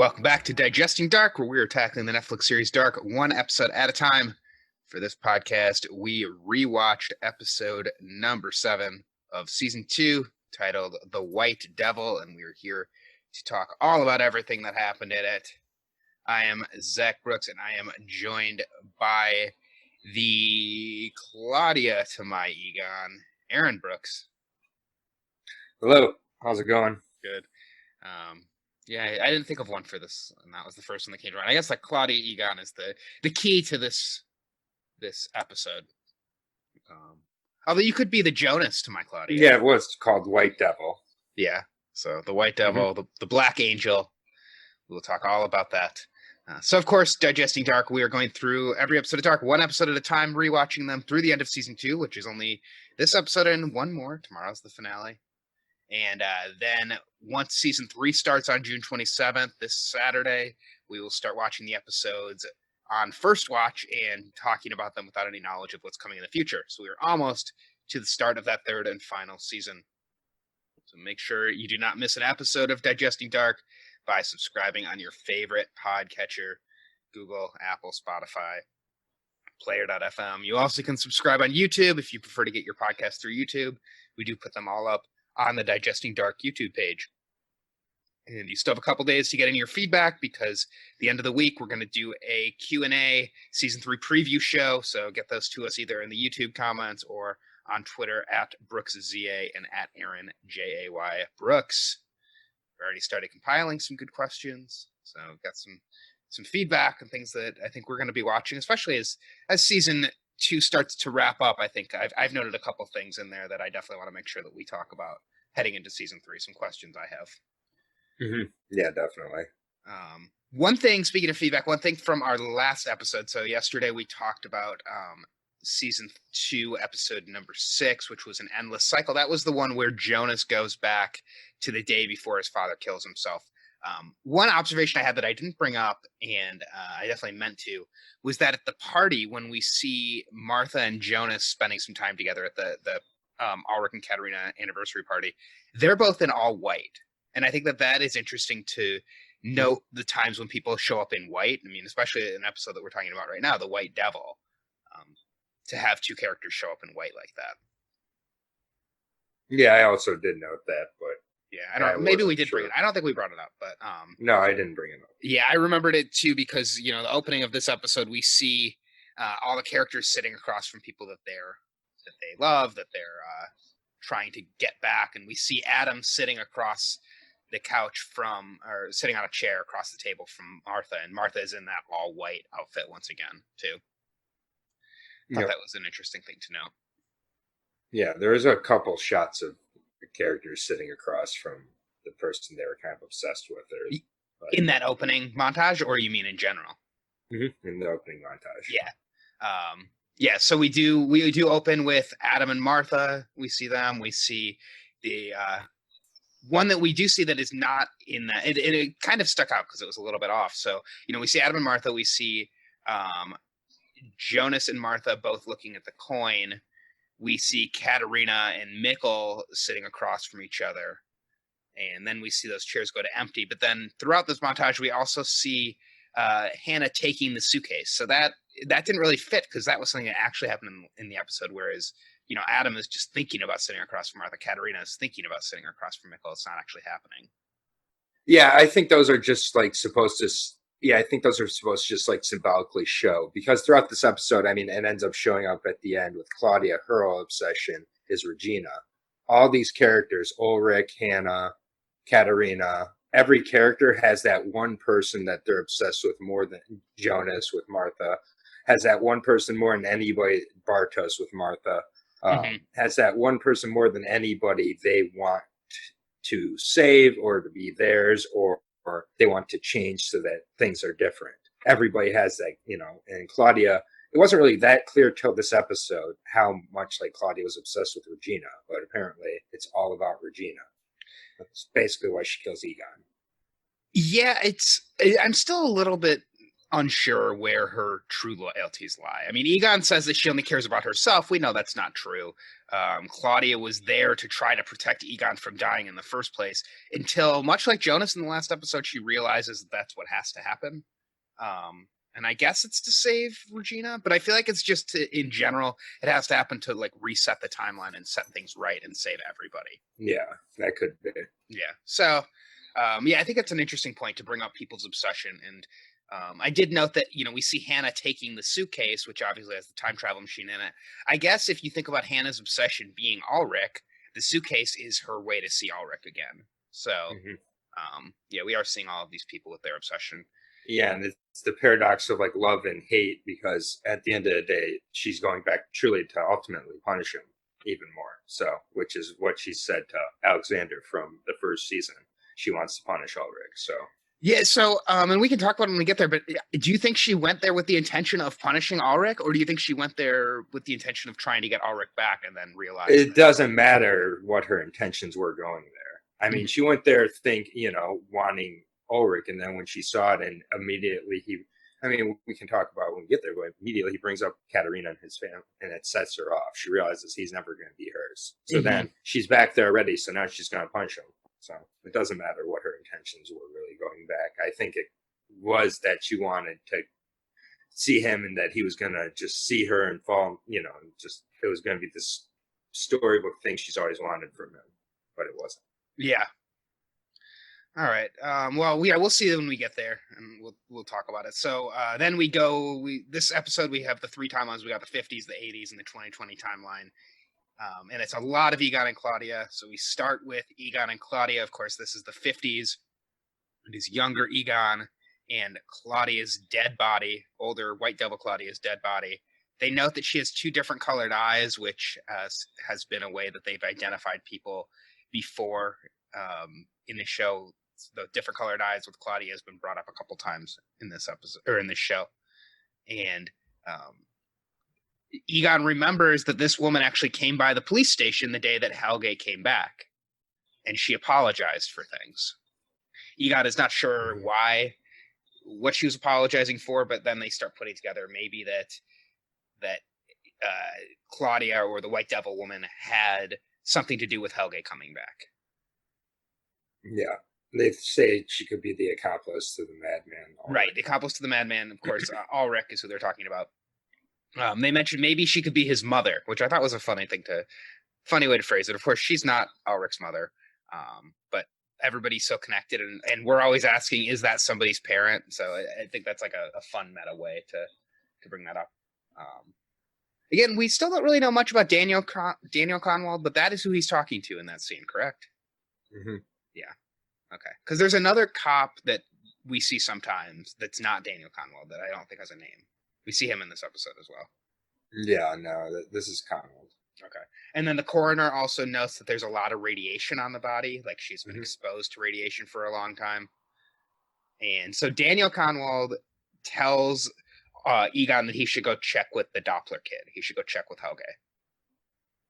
Welcome back to Digesting Dark, where we are tackling the Netflix series Dark one episode at a time. For this podcast, we rewatched episode number 7 of season 2, titled The White Devil, and we are here to talk all about everything that happened in it. I am Zach Brooks, and I am joined by the Claudia to my Egon, Aaron Brooks. Hello, how's it going? Good. Yeah, I didn't think of one for this, and that was the first one that came to mind. I guess like Claudia Egon is the key to this episode. Although you could be the Jonas to my Claudia. Yeah, it was called White Devil. Yeah, so the White Devil, the Black Angel. We'll talk all about that. So, of course, Digesting Dark, we are going through every episode of Dark, one episode at a time, rewatching them through the end of season 2, which is only this episode and one more. Tomorrow's the finale. And then once season 3 starts on June 27th, this Saturday, we will start watching the episodes on first watch and talking about them without any knowledge of what's coming in the future. So we're almost to the start of that third and final season. So make sure you do not miss an episode of Digesting Dark by subscribing on your favorite podcatcher, Google, Apple, Spotify, Player.fm. You also can subscribe on YouTube if you prefer to get your podcast through YouTube. We do put them all up on the Digesting Dark YouTube page. And you still have a couple days to get in your feedback, because the end of the week we're going to do a Q&A season 3 preview show. So get those to us either in the YouTube comments or on Twitter at BrooksZA and at Aaron Jay Brooks. We already started compiling some good questions, so we've got some feedback and things that I think we're going to be watching, especially as season 2 starts to wrap up. I think I've noted a couple things in there that I definitely want to make sure that we talk about heading into season 3. Some questions I have. Yeah, definitely. One thing, speaking of feedback, one thing from our last episode. So yesterday we talked about season 2, episode number 6, which was an endless cycle. That was the one where Jonas goes back to the day before his father kills himself. One observation I had that I didn't bring up, and I definitely meant to, was that at the party, when we see Martha and Jonas spending some time together at the Ulrich and Katerina anniversary party, they're both in all white. And I think that is interesting to note the times when people show up in white. I mean, especially in an episode that we're talking about right now, The White Devil, to have 2 characters show up in white like that. Yeah, I also did note that, but yeah, maybe we did bring it. I don't think we brought it up, but no, I didn't bring it up. Yeah, I remembered it too, because the opening of this episode, we see all the characters sitting across from people that they love, that they're trying to get back, and we see Adam sitting across the couch or sitting on a chair across the table from Martha, and Martha is in that all white outfit once again too. I thought that was an interesting thing to know. Yeah, there's a couple shots of the characters sitting across from the person they were kind of obsessed with. In that opening montage, or you mean in general? In the opening montage. Yeah. Yeah, so we do open with Adam and Martha. We see them. We see the one that we do see that is not in that. It kind of stuck out because it was a little bit off. So, we see Adam and Martha. We see Jonas and Martha both looking at the coin. We see Katerina and Mikkel sitting across from each other. And then we see those chairs go to empty. But then throughout this montage, we also see Hannah taking the suitcase. So that didn't really fit, because that was something that actually happened in the episode, whereas Adam is just thinking about sitting across from Martha. Katerina is thinking about sitting across from Mikkel. It's not actually happening. Yeah, I think those are just supposed to just symbolically show, because throughout this episode, I mean, it ends up showing up at the end with Claudia. Her whole obsession is Regina. All these characters, Ulrich, Hannah, Katerina, every character has that one person that they're obsessed with more than Jonas with Martha, has that one person more than anybody, Bartos with Martha, has that one person more than anybody they want to save or to be theirs, or they want to change so that things are different. Everybody has that, and Claudia, it wasn't really that clear till this episode how much Claudia was obsessed with Regina, but apparently it's all about Regina. That's basically why she kills Egon. Yeah, I'm still a little bit unsure where her true loyalties lie. I mean, Egon says that she only cares about herself. We know that's not true. Claudia was there to try to protect Egon from dying in the first place until, much like Jonas in the last episode, she realizes that that's what has to happen. And I guess it's to save Regina, but I feel like it's just in general, it has to happen to like reset the timeline and set things right and save everybody. Yeah, that could be. Yeah. So, yeah, I think it's an interesting point to bring up people's obsession. And I did note that, we see Hannah taking the suitcase, which obviously has the time travel machine in it. I guess if you think about Hannah's obsession being Ulrich, the suitcase is her way to see Ulrich again. So, yeah, we are seeing all of these people with their obsession. Yeah, and it's the paradox of like love and hate, because at the end of the day, she's going back truly to ultimately punish him even more. So, which is what she said to Alexander from the first season. She wants to punish Ulrich. So, yeah. So, and we can talk about it when we get there. But do you think she went there with the intention of punishing Ulrich, or do you think she went there with the intention of trying to get Ulrich back and then realized it doesn't matter what her intentions were going there. I mean, she went there wanting Ulrich, and then when she saw it, and immediately we can talk about when we get there, but immediately he brings up Katerina and his family, and it sets her off. She realizes he's never going to be hers. So then she's back there already, so now she's going to punch him. So it doesn't matter what her intentions were really going back. I think it was that she wanted to see him, and that he was going to just see her and fall, and just it was going to be this storybook thing she's always wanted from him, but it wasn't. Yeah. All right. Well, yeah, we'll see when we get there, and we'll talk about it. So then this episode we have the three timelines. We got the 50s, the 80s, and the 2020 timeline. And it's a lot of Egon and Claudia. So we start with Egon and Claudia. Of course, this is the 50s. It is younger Egon and Claudia's dead body, older White Devil Claudia's dead body. They note that she has two different colored eyes, which has been a way that they've identified people before in the show. The different colored eyes with Claudia has been brought up a couple times in this episode or in this show. And Egon remembers that this woman actually came by the police station the day that Helge came back, and she apologized for things. Egon is not sure what she was apologizing for, but then they start putting together maybe that Claudia or the White Devil woman had something to do with Helge coming back. Yeah. They say she could be the accomplice to the madman. Right, the accomplice to the madman. Of course, Ulrich is who they're talking about. They mentioned maybe she could be his mother, which I thought was a funny way to phrase it. Of course, she's not Ulrich's mother, but everybody's so connected, and we're always asking, is that somebody's parent? So I think that's like a fun meta way to bring that up. Again, we still don't really know much about Daniel Conwald, but that is who he's talking to in that scene, correct? Mm-hmm. Yeah. Okay. Because there's another cop that we see sometimes that's not Daniel Conwald that I don't think has a name. We see him in this episode as well. Yeah, no, this is Conwald. Okay. And then the coroner also notes that there's a lot of radiation on the body. Like she's been exposed to radiation for a long time. And so Daniel Conwald tells Egon that he should go check with the Doppler kid. He should go check with Helge.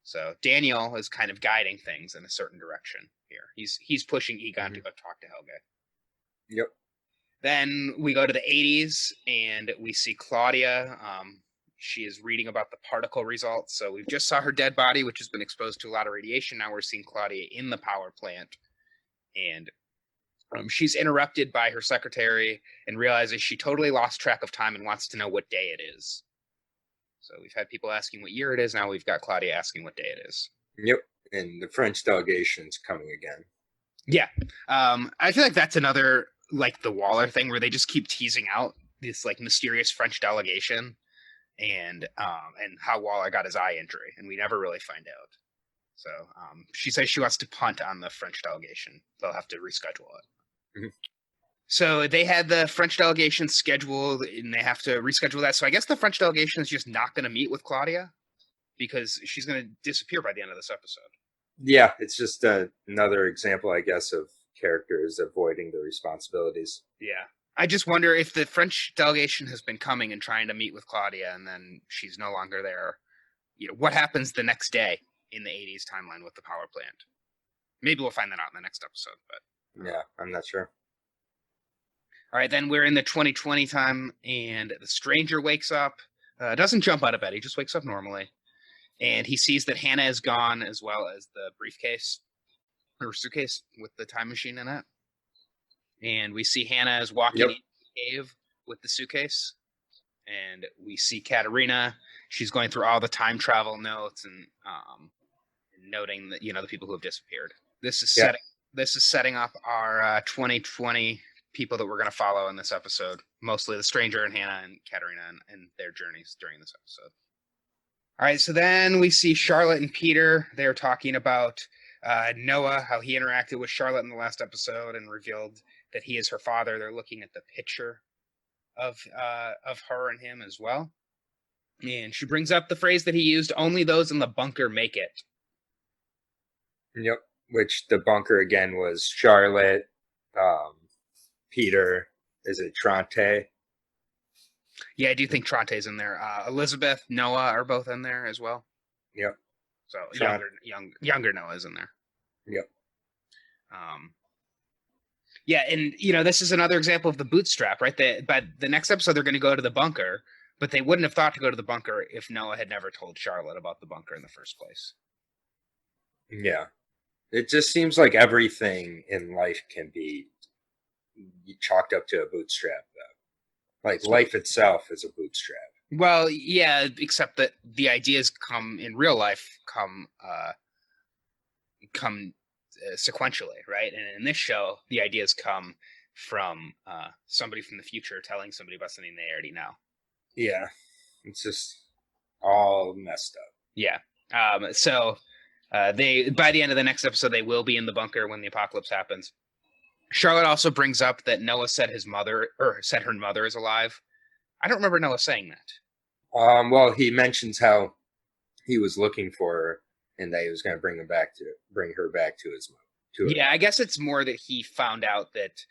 So Daniel is kind of guiding things in a certain direction here. He's pushing Egon to go talk to Helge. Yep. Then we go to the 80s and we see Claudia. She is reading about the particle results. So we've just saw her dead body, which has been exposed to a lot of radiation. Now we're seeing Claudia in the power plant. And she's interrupted by her secretary and realizes she totally lost track of time and wants to know what day it is. So we've had people asking what year it is. Now we've got Claudia asking what day it is. Yep. And the French delegation's coming again. Yeah. I feel like that's another, like the Waller thing where they just keep teasing out this like mysterious French delegation and how Waller got his eye injury. And we never really find out. So she says she wants to punt on the French delegation. They'll have to reschedule it. Mm-hmm. So they had the French delegation scheduled, and they have to reschedule that. So I guess the French delegation is just not going to meet with Claudia because she's going to disappear by the end of this episode. Yeah, it's just another example, I guess, of characters avoiding the responsibilities. Yeah. I just wonder if the French delegation has been coming and trying to meet with Claudia, and then she's no longer there. What happens the next day in the 80s timeline with the power plant? Maybe we'll find that out in the next episode. But yeah, I'm not sure. All right, then we're in the 2020 time, and the stranger wakes up. Doesn't jump out of bed. He just wakes up normally. And he sees that Hannah is gone, as well as the briefcase or suitcase with the time machine in it. And we see Hannah is walking in the cave with the suitcase. And we see Katerina. She's going through all the time travel notes and noting that, the people who have disappeared. This is setting up our 2020 people that we're going to follow in this episode. Mostly the stranger and Hannah and Katerina and their journeys during this episode. All right, so then we see Charlotte and Peter. They're talking about Noah, how he interacted with Charlotte in the last episode and revealed that he is her father. They're looking at the picture of her and him as well. And she brings up the phrase that he used, only those in the bunker make it. Yep, which the bunker again was Charlotte, Peter, is it Trante? Yeah, I do think Tronte's in there. Elizabeth, Noah are both in there as well. Yep. So younger Noah's in there. Yep. Yeah, and this is another example of the bootstrap, right? By the next episode, they're going to go to the bunker, but they wouldn't have thought to go to the bunker if Noah had never told Charlotte about the bunker in the first place. Yeah. It just seems like everything in life can be chalked up to a bootstrap, though. Like life itself is a bootstrap. Well, yeah, except that the ideas in real life come sequentially, right? And in this show, the ideas come from somebody from the future telling somebody about something they already know. Yeah, it's just all messed up. Yeah. So they by the end of the next episode, they will be in the bunker when the apocalypse happens. Charlotte also brings up that Noah said her mother is alive. I don't remember Noah saying that. Well, he mentions how he was looking for her and that he was going to bring her back to his mom. Yeah, I guess it's more that he found out that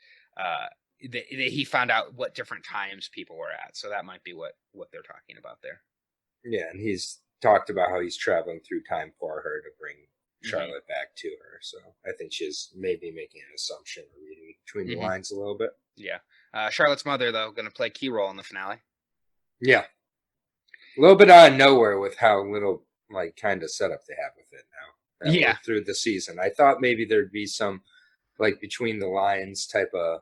he found out what different times people were at. So that might be what they're talking about there. Yeah, and he's talked about how he's traveling through time for her to bring Charlotte back to her. So I think she's maybe making an assumption or reading between the lines a little bit. Yeah. Charlotte's mother, though, going to play a key role in the finale. Yeah. A little bit out of nowhere with how little kind of setup they have with it now. Through the season. I thought maybe there'd be some between the lines type of,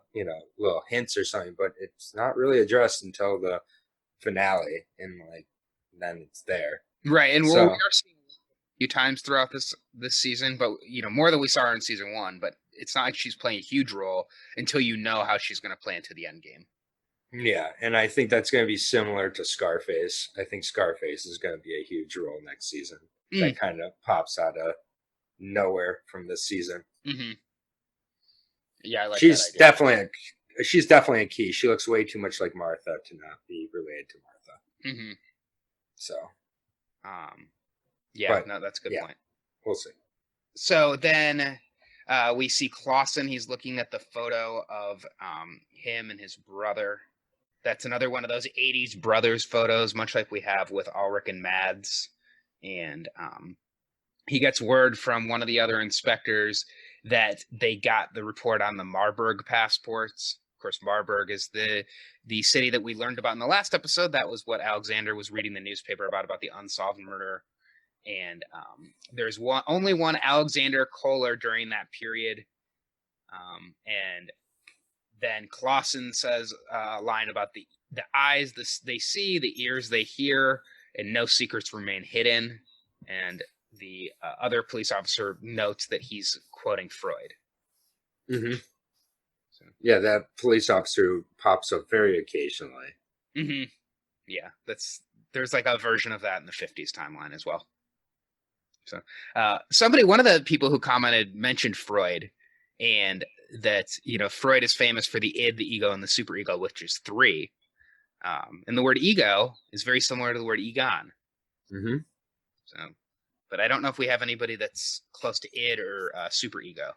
little hints or something, but it's not really addressed until the finale and then it's there. Right. And we are seeing a few times throughout this season, but more than we saw her in season 1, but it's not like she's playing a huge role until you know how she's going to play into the end game. Yeah, and I think that's going to be similar to Scarface. I think Scarface is going to be a huge role next season. That kind of pops out of nowhere from this season. Mm-hmm. Yeah, I like she's that idea. She's definitely a key. She looks way too much like Martha to not be related to Martha. Mm-hmm. So, that's a good point. We'll see. So then we see Clausen. He's looking at the photo of him and his brother. That's another one of those 80s brothers photos, much like we have with Ulrich and Mads. And he gets word from one of the other inspectors that they got the report on the Marburg passports. Of course, Marburg is the city that we learned about in the last episode. That was what Alexander was reading the newspaper about the unsolved murder. And there's only one Alexander Kohler during that period. And then Clausen says a line about the eyes they see, the ears they hear, and no secrets remain hidden. And the other police officer notes that he's quoting Freud. Mm-hmm. So. Yeah, that police officer pops up very occasionally. Mm-hmm. Yeah, there's a version of that in the 50s timeline as well. So one of the people who commented mentioned Freud, and that Freud is famous for the id, the ego, and the superego, which is 3. And the word ego is very similar to the word egon. Mm-hmm. So, but I don't know if we have anybody that's close to id or superego.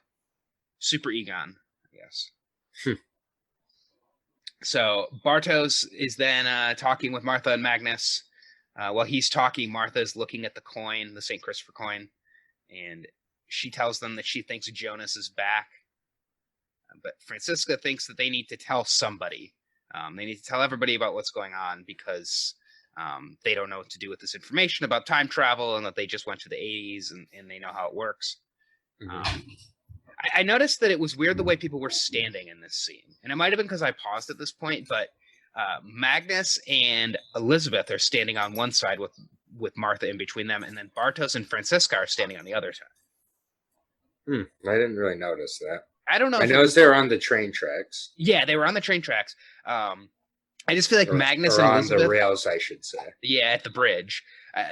Super egon, I guess. So Bartos is then talking with Martha and Magnus. While he's talking, Martha's looking at the coin, the St. Christopher coin, and she tells them that she thinks Jonas is back. But Francisca thinks that they need to tell somebody. They need to tell everybody about what's going on because they don't know what to do with this information about time travel and that they just went to the 80s and they know how it works. I noticed that it was weird the way people were standing in this scene. And it might have been because I paused at this point, but Magnus and Elizabeth are standing on one side with Martha in between them, and then Bartos and Francisca are standing on the other side. I didn't really notice that. I don't know. I noticed they were on the train tracks. Yeah, they were on the train tracks. I just feel like Magnus or and on Elizabeth... the rails, I should say. Yeah, at the bridge.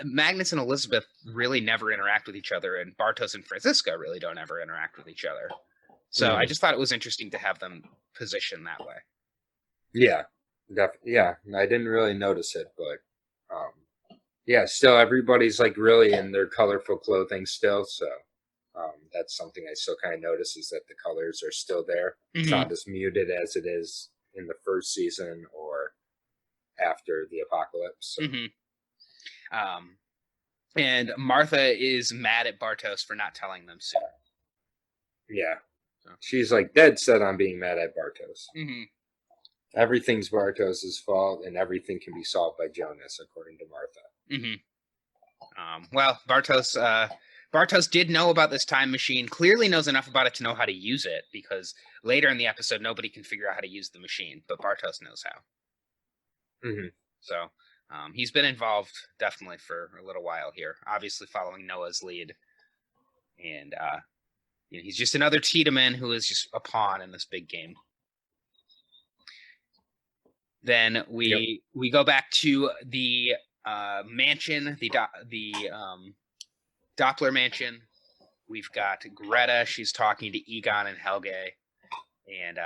Magnus and Elizabeth really never interact with each other, and Bartos and Francisca really don't ever interact with each other. So I just thought it was interesting to have them positioned that way. Yeah, yeah. I didn't really notice it, but yeah, still everybody's like really in their colorful clothing still. So that's something I still kind of notice is that the colors are still there. It's not as muted as it is in the first season or after the apocalypse. So. And Martha is mad at Bartos for not telling them sooner. Yeah. She's like dead set on being mad at Bartos. Everything's Bartos's fault, and everything can be solved by Jonas, according to Martha. Well, Bartos did know about this time machine, clearly knows enough about it to know how to use it, because later in the episode, nobody can figure out how to use the machine, but Bartos knows how. So he's been involved definitely for a little while here, obviously following Noah's lead. And he's just another Tiedemann who is just a pawn in this big game. Then we go back to the mansion, the Doppler mansion. We've got Greta. She's talking to Egon and Helge, and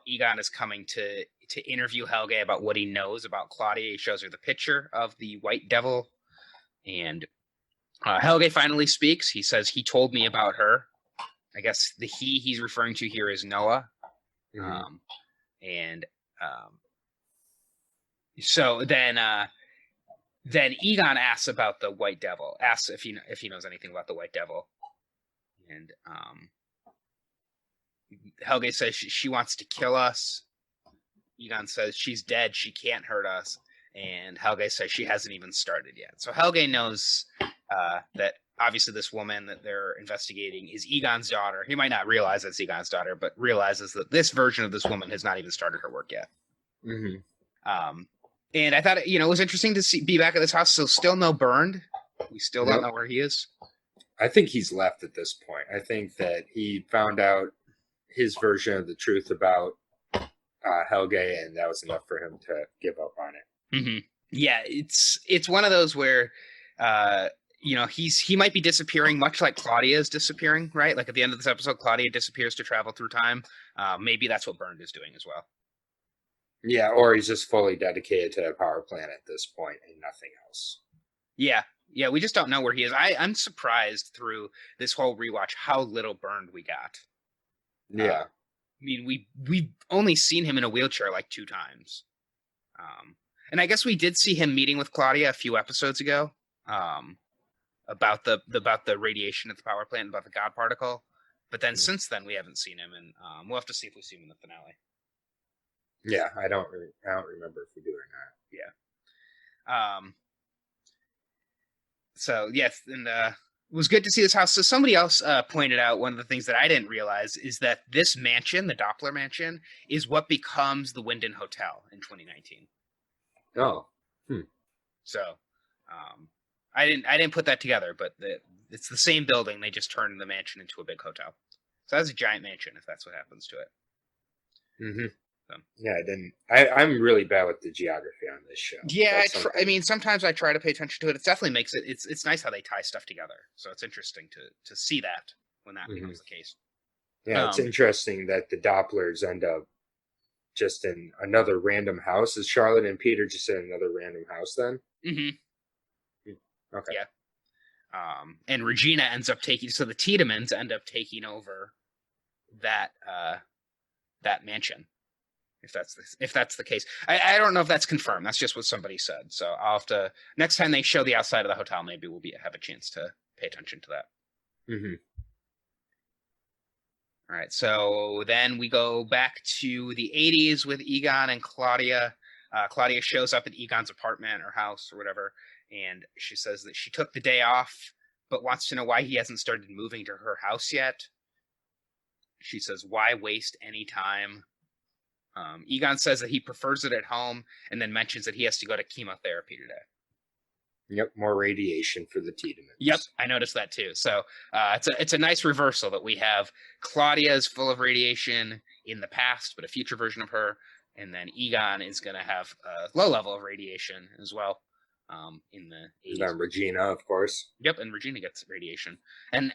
Egon is coming to interview Helge about what he knows about Claudia. He shows her the picture of the White Devil, and Helge finally speaks. He says he told me about her. I guess the he's referring to here is Noah, so then Egon asks about the White Devil. Asks if he knows anything about the White Devil, and Helge says she wants to kill us. Egon says she's dead. She can't hurt us. And Helge says she hasn't even started yet. So Helge knows that obviously this woman that they're investigating is Egon's daughter. He might not realize it's Egon's daughter, but realizes that this version of this woman has not even started her work yet. And I thought, it was interesting to be back at this house. So still no Burned. We still don't know where he is. I think he's left at this point. I think that he found out his version of the truth about Helge, and that was enough for him to give up on it. Yeah, it's one of those where he might be disappearing, much like Claudia is disappearing, right? Like at the end of this episode, Claudia disappears to travel through time. Maybe that's what Burned is doing as well. Yeah, or he's just fully dedicated to the power plant at this point and nothing else. Yeah, we just don't know where he is. I'm surprised through this whole rewatch how little Burned we got. Yeah. I mean, we've only seen him in a wheelchair like 2 times. And I guess we did see him meeting with Claudia a few episodes ago about the radiation at the power plant, about the God particle. But then since then, we haven't seen him, and we'll have to see if we see him in the finale. Yeah, I don't remember if we do or not. Yeah. So yes, and it was good to see this house. So somebody else pointed out one of the things that I didn't realize is that this mansion, the Doppler mansion, is what becomes the Winden Hotel in 2019. Oh. So I didn't put that together, but it's the same building. They just turned the mansion into a big hotel. So that's a giant mansion if that's what happens to it. So. Yeah, I didn't. I'm really bad with the geography on this show. Yeah, I mean, sometimes I try to pay attention to it. It definitely makes it. It's nice how they tie stuff together. So it's interesting to see that when that becomes the case. Yeah, it's interesting that the Dopplers end up just in another random house. Is Charlotte and Peter just in another random house then? Okay. Yeah. And Regina ends up taking. So the Tiedemans end up taking over that mansion. If that's the case, I don't know if that's confirmed. That's just what somebody said. So I'll have to, next time they show the outside of the hotel, maybe we'll have a chance to pay attention to that. All right, so then we go back to the 80s with Egon and Claudia. Claudia shows up at Egon's apartment or house or whatever, and she says that she took the day off, but wants to know why he hasn't started moving to her house yet. She says, why waste any time? Egon says that he prefers it at home, and then mentions that he has to go to chemotherapy today. Yep, more radiation for the Tiedemans. Yep, I noticed that too. So it's a nice reversal that we have Claudia is full of radiation in the past, but a future version of her, and then Egon is going to have a low level of radiation as well in the 80s. Then Regina, of course. Yep, and Regina gets radiation, and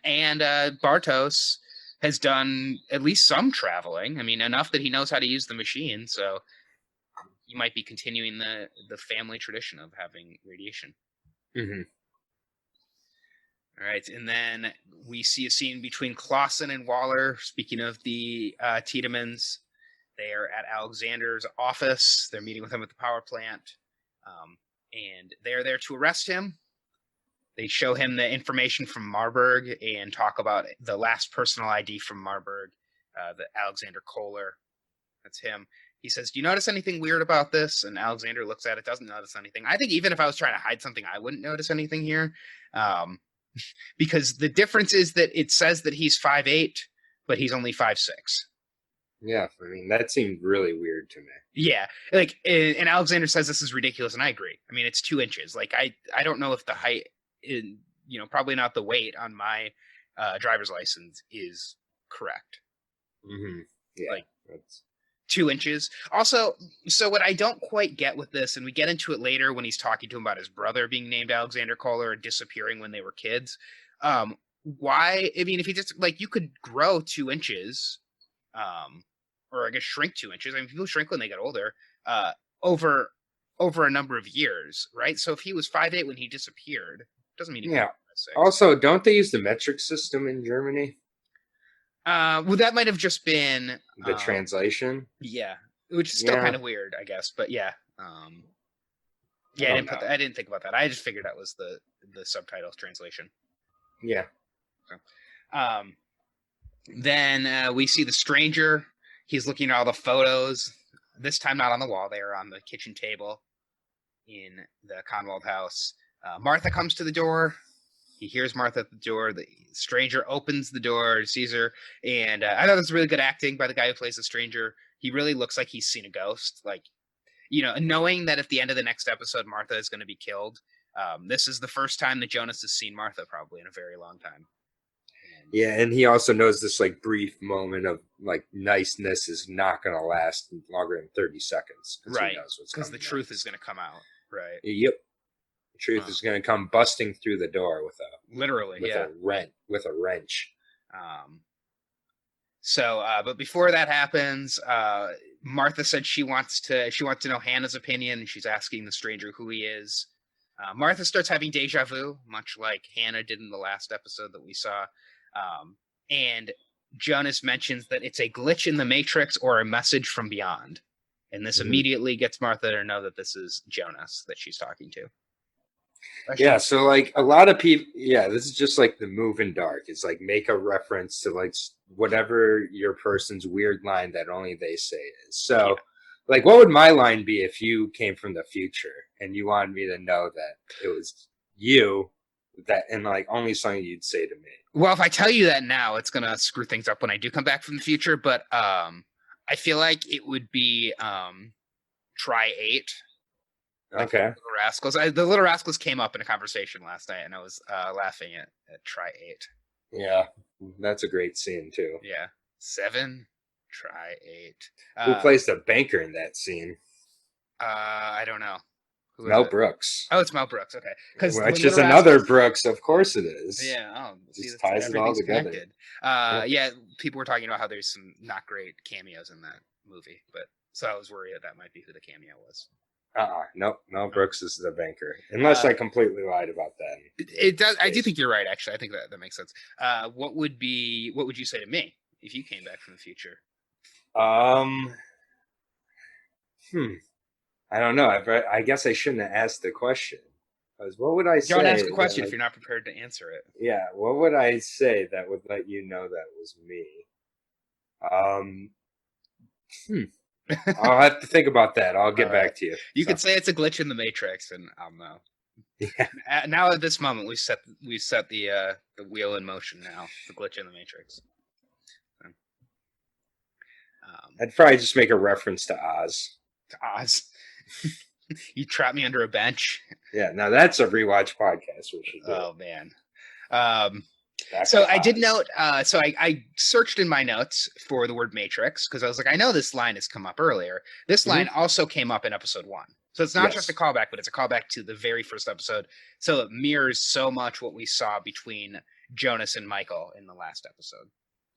Bartos has done at least some traveling. I mean, enough that he knows how to use the machine, so he might be continuing the family tradition of having radiation. Mm-hmm. All right, and then we see a scene between Clausen and Waller. Speaking of the Tiedemans, they are at Alexander's office. They're meeting with him at the power plant, and they're there to arrest him. They show him the information from Marburg and talk about the last personal ID from Marburg, the Alexander Kohler. That's him. He says, do you notice anything weird about this? And Alexander looks at it, doesn't notice anything. I think even if I was trying to hide something, I wouldn't notice anything here. Because the difference is that it says that he's 5'8", but he's only 5'6". Yeah, I mean, that seemed really weird to me. Yeah, like, and Alexander says this is ridiculous, and I agree. I mean, it's 2 inches. Like, I don't know if the height, probably not the weight on my driver's license is correct. Mm-hmm. Yeah, like, that's 2 inches. Also, so what I don't quite get with this, and we get into it later when he's talking to him about his brother being named Alexander Kohler and disappearing when they were kids. Why? I mean, if he just, like, you could grow 2 inches, or I guess shrink 2 inches. I mean, people shrink when they get older, over a number of years, right? So if he was 5'8" when he disappeared, doesn't mean he yeah. Also, don't they use the metric system in Germany? Well, that might have just been the translation. Yeah, which is still kind of weird, I guess. But yeah, I didn't think about that. I just figured that was the subtitles translation. Yeah. So, then we see the stranger. He's looking at all the photos. This time, not on the wall. They are on the kitchen table in the Conwald house. Martha comes to the door. He hears Martha at the door. The stranger opens the door, sees her, and I thought it was really good acting by the guy who plays the stranger. He really looks like he's seen a ghost. Like, knowing that at the end of the next episode, Martha is going to be killed. This is the first time that Jonas has seen Martha probably in a very long time. Yeah, and he also knows this like brief moment of like niceness is not going to last longer than 30 seconds. Right, because the truth is going to come out. Right. Yep. Truth is going to come busting through the door with a wrench. But before that happens, Martha said she wants to know Hannah's opinion. She's asking the stranger who he is. Martha starts having deja vu, much like Hannah did in the last episode that we saw. And Jonas mentions that it's a glitch in the Matrix or a message from beyond. And this immediately gets Martha to know that this is Jonas that she's talking to. Yeah, so like a lot of people, this is just like the move in dark. It's like make a reference to like whatever your person's weird line that only they say is. So, like, what would my line be if you came from the future and you wanted me to know that it was you, that and like only something you'd say to me? Well, if I tell you that now, it's gonna screw things up when I do come back from the future. But I feel like it would be try 8. Like okay. Little Rascals. The Little Rascals came up in a conversation last night, and I was laughing at try 8. Yeah, that's a great scene too. Yeah, 7, try 8. Who plays the banker in that scene? I don't know. Mel Brooks. Oh, it's Mel Brooks. Okay, which is another Brooks. Of course, it is. Yeah. Oh, just ties it all together. Yeah. People were talking about how there's some not great cameos in that movie, but so I was worried that might be who the cameo was. Nope. Mel Brooks is the banker. Unless I completely lied about that. It does. I do think you're right. Actually, I think that makes sense. What would you say to me if you came back from the future? I don't know. I guess I shouldn't have asked the question. Because what would I say? Don't ask a question if you're not prepared to answer it. Yeah. What would I say that would let you know that was me? Um, I'll have to think about that. I'll get All right. back to you. You So, could say it's a glitch in the Matrix, and I'll know. yeah. Now at this moment, we set the wheel in motion. Now the glitch in the Matrix. I'd probably just make a reference to Oz. To Oz, you trap me under a bench. Yeah, now that's a rewatch podcast. We should do. Oh man. Um, Back so to I did Oz. note. So I searched in my notes for the word Matrix because I was like, I know this line has come up earlier. This line also came up in episode 1. So it's not just a callback, but it's a callback to the very first episode. So it mirrors so much what we saw between Jonas and Michael in the last episode.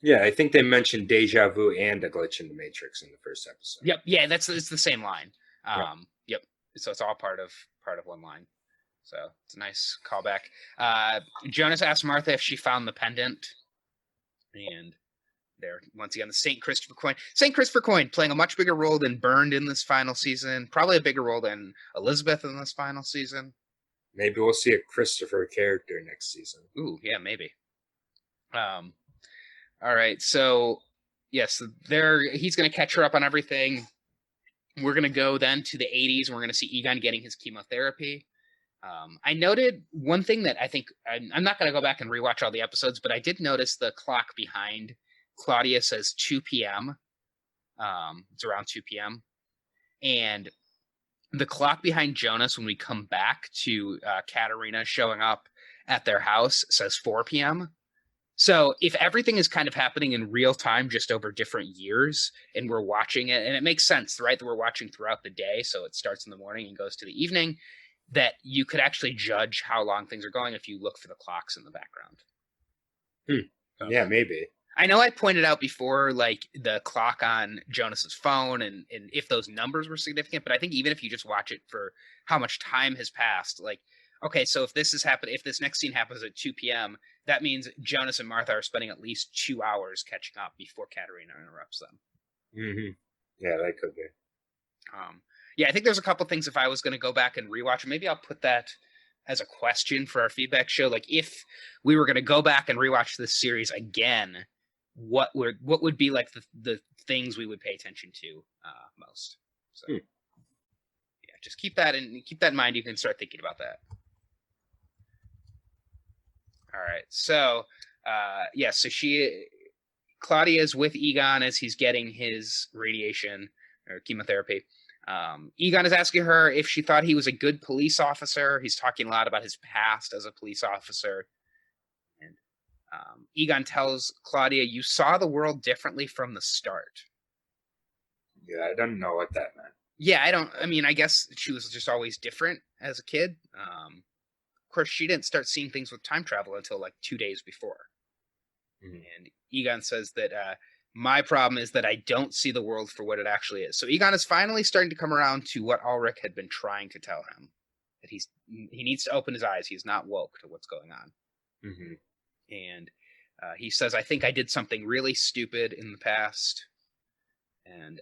Yeah, I think they mentioned deja vu and a glitch in the Matrix in the first episode. Yep. Yeah, it's the same line. Yep. So it's all part of one line. So it's a nice callback. Jonas asked Martha if she found the pendant, and there once again the St. Christopher coin. St. Christopher coin playing a much bigger role than Burned in this final season. Probably a bigger role than Elizabeth in this final season. Maybe we'll see a Christopher character next season. Ooh, yeah, maybe. All right, so yes, he's going to catch her up on everything. We're going to go then to the 80s, and we're going to see Egon getting his chemotherapy. I noted one thing that I think I'm not going to go back and rewatch all the episodes, but I did notice the clock behind Claudia says 2 p.m. It's around 2 p.m. And the clock behind Jonas when we come back to Katerina showing up at their house says 4 p.m. So if everything is kind of happening in real time, just over different years, and we're watching it, and it makes sense, right, that we're watching throughout the day, so it starts in the morning and goes to the evening, that you could actually judge how long things are going if you look for the clocks in the background. So, yeah, maybe. I know I pointed out before, like, the clock on Jonas's phone and if those numbers were significant, but I think even if you just watch it for how much time has passed, like, okay, so if this next scene happens at 2 p.m., that means Jonas and Martha are spending at least 2 hours catching up before Katerina interrupts them. Mm-hmm. Yeah, that could be. Yeah, I think there's a couple things if I was going to go back and rewatch, maybe I'll put that as a question for our feedback show. Like, if we were going to go back and rewatch this series again, what would be like the things we would pay attention to most? So, yeah, just keep that in mind. You can start thinking about that. All right. So, so Claudia is with Egon as he's getting his radiation or chemotherapy. Egon is asking her if she thought he was a good police officer. He's talking a lot about his past as a police officer. And Egon tells Claudia, "You saw the world differently from the start." Yeah, I don't know what that meant. Yeah, I guess she was just always different as a kid. Of course, she didn't start seeing things with time travel until like 2 days before. Mm-hmm. And Egon says that my problem is that I don't see the world for what it actually is. So Egon is finally starting to come around to what Ulrich had been trying to tell him, that he needs to open his eyes. He's not woke to what's going on. Mm-hmm. And he says, I think I did something really stupid in the past. And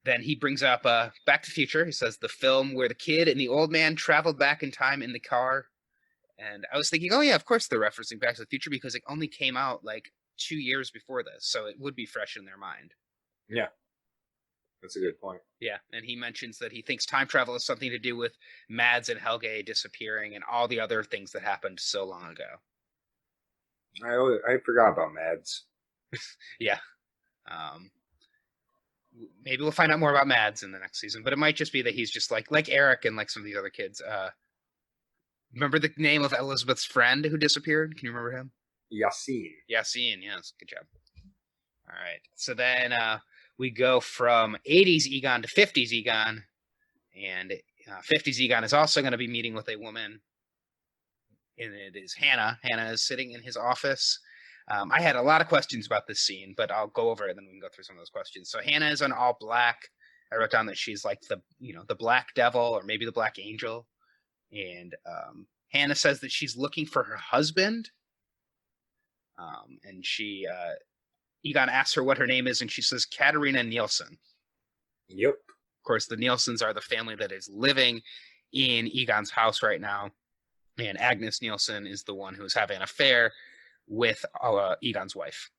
then he brings up Back to the Future. He says the film where the kid and the old man traveled back in time in the car. And I was thinking, oh yeah, of course they're referencing Back to the Future because it only came out like 2 years before this. So it would be fresh in their mind. Yeah. That's a good point. Yeah. And he mentions that he thinks time travel has something to do with Mads and Helge disappearing and all the other things that happened so long ago. I forgot about Mads. Yeah. Maybe we'll find out more about Mads in the next season, but it might just be that he's just like Eric and like some of these other kids. Remember the name of Elizabeth's friend who disappeared? Can you remember him? Yassine. Yassine, yes. Good job. All right. So then we go from 80s Egon to 50s Egon. And 50s Egon is also going to be meeting with a woman. And it is Hannah. Hannah is sitting in his office. I had a lot of questions about this scene, but I'll go over it and then we can go through some of those questions. So Hannah is in all black. I wrote down that she's like the black devil or maybe the black angel. And Hannah says that she's looking for her husband. And Egon asks her what her name is, and she says Katerina Nielsen. Yep. Of course, the Nielsens are the family that is living in Egon's house right now. And Agnes Nielsen is the one who is having an affair with Egon's wife.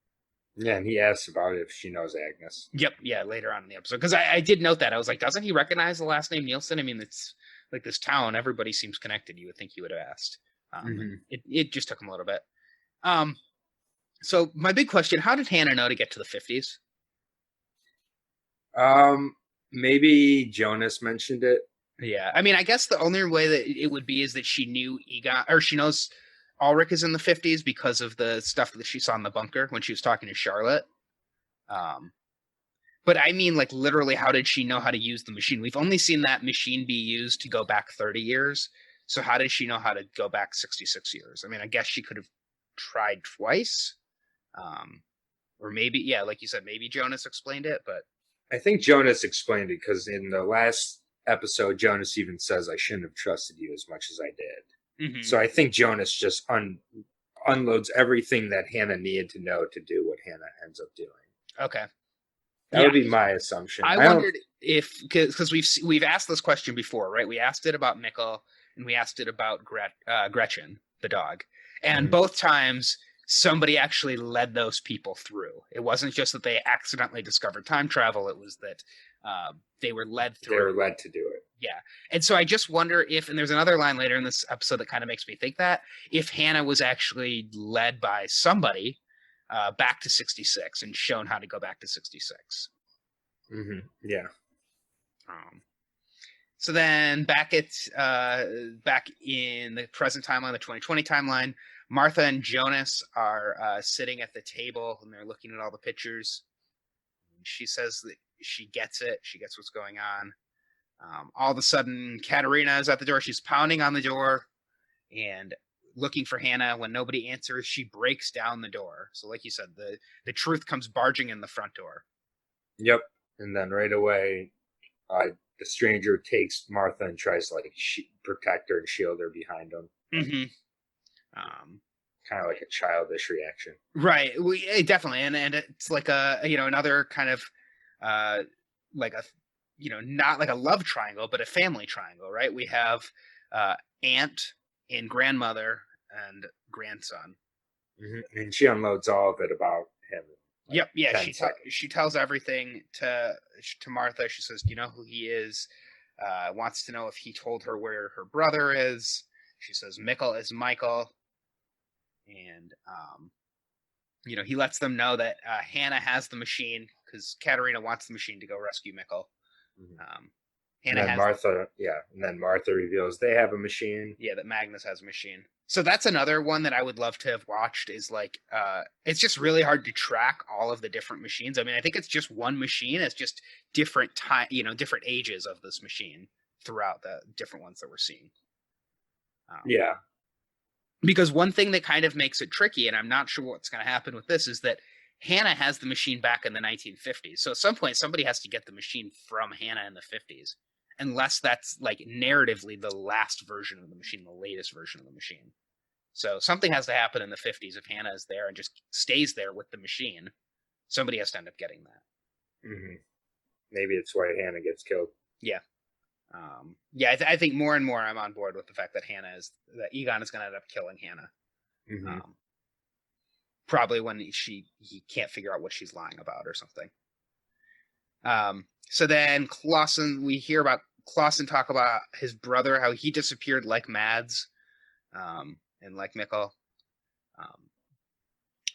Yeah, and he asks about if she knows Agnes. Yep, yeah, later on in the episode. Because I did note that. I was like, doesn't he recognize the last name Nielsen? I mean, it's like this town, everybody seems connected. You would think he would have asked. It just took him a little bit. So my big question, how did Hannah know to get to the 50s? Maybe Jonas mentioned it. Yeah, I mean, I guess the only way that it would be is that she knew Egon, or she knows Ulrich is in the 50s because of the stuff that she saw in the bunker when she was talking to Charlotte. But I mean, like, literally, how did she know how to use the machine? We've only seen that machine be used to go back 30 years. So how did she know how to go back 66 years? I mean, I guess she could have tried twice. Or maybe, yeah, like you said, maybe Jonas explained it, but I think Jonas explained it because in the last episode, Jonas even says, I shouldn't have trusted you as much as I did. So I think Jonas just unloads everything that Hannah needed to know to do what Hannah ends up doing. Okay. That would be my assumption. I wondered if, because we've asked this question before, right? We asked it about Mikkel and we asked it about Gretchen, the dog. And both times somebody actually led those people through. It wasn't just that they accidentally discovered time travel. It was that they were led through. They were led to do it. Yeah. And so I just wonder if, and there's another line later in this episode that kind of makes me think that, if Hannah was actually led by somebody back to 66 and shown how to go back to 66. Yeah. So then back in the present timeline, the 2020 timeline, Martha and Jonas are sitting at the table and they're looking at all the pictures. She says that she gets it. She gets what's going on. All of a sudden, Katerina is at the door. She's pounding on the door and looking for Hannah. When nobody answers, she breaks down the door. So like you said, the truth comes barging in the front door. Yep. And then right away, the stranger takes Martha and tries to protect her and shield her behind him. Kind of like a childish reaction. Right. Definitely. And it's like another kind of like a, not like a love triangle, but a family triangle, right? We have aunt and grandmother and grandson. And she unloads all of it about him. Yep. Yeah. She tells everything to Martha. She says, do you know who he is? Wants to know if he told her where her brother is. She says, Mikkel is Michael. And, he lets them know that Hannah has the machine because Katerina wants the machine to go rescue Mikkel. And then Martha reveals they have a machine. Yeah, that Magnus has a machine. So that's another one that I would love to have watched is like, it's just really hard to track all of the different machines. I mean, I think it's just one machine. It's just different different ages of this machine throughout the different ones that we're seeing. Yeah. Because one thing that kind of makes it tricky, and I'm not sure what's going to happen with this, is that Hannah has the machine back in the 1950s. So at some point, somebody has to get the machine from Hannah in the 50s. Unless that's like narratively the last version of the machine, the latest version of the machine. So something has to happen in the 50s if Hannah is there and just stays there with the machine. Somebody has to end up getting that. Maybe it's why Hannah gets killed. Yeah. I think more and more I'm on board with the fact that Egon is going to end up killing Hannah. Probably when he can't figure out what she's lying about or something. So then we hear about Clausen talk about his brother, how he disappeared like Mads, and like Mikkel.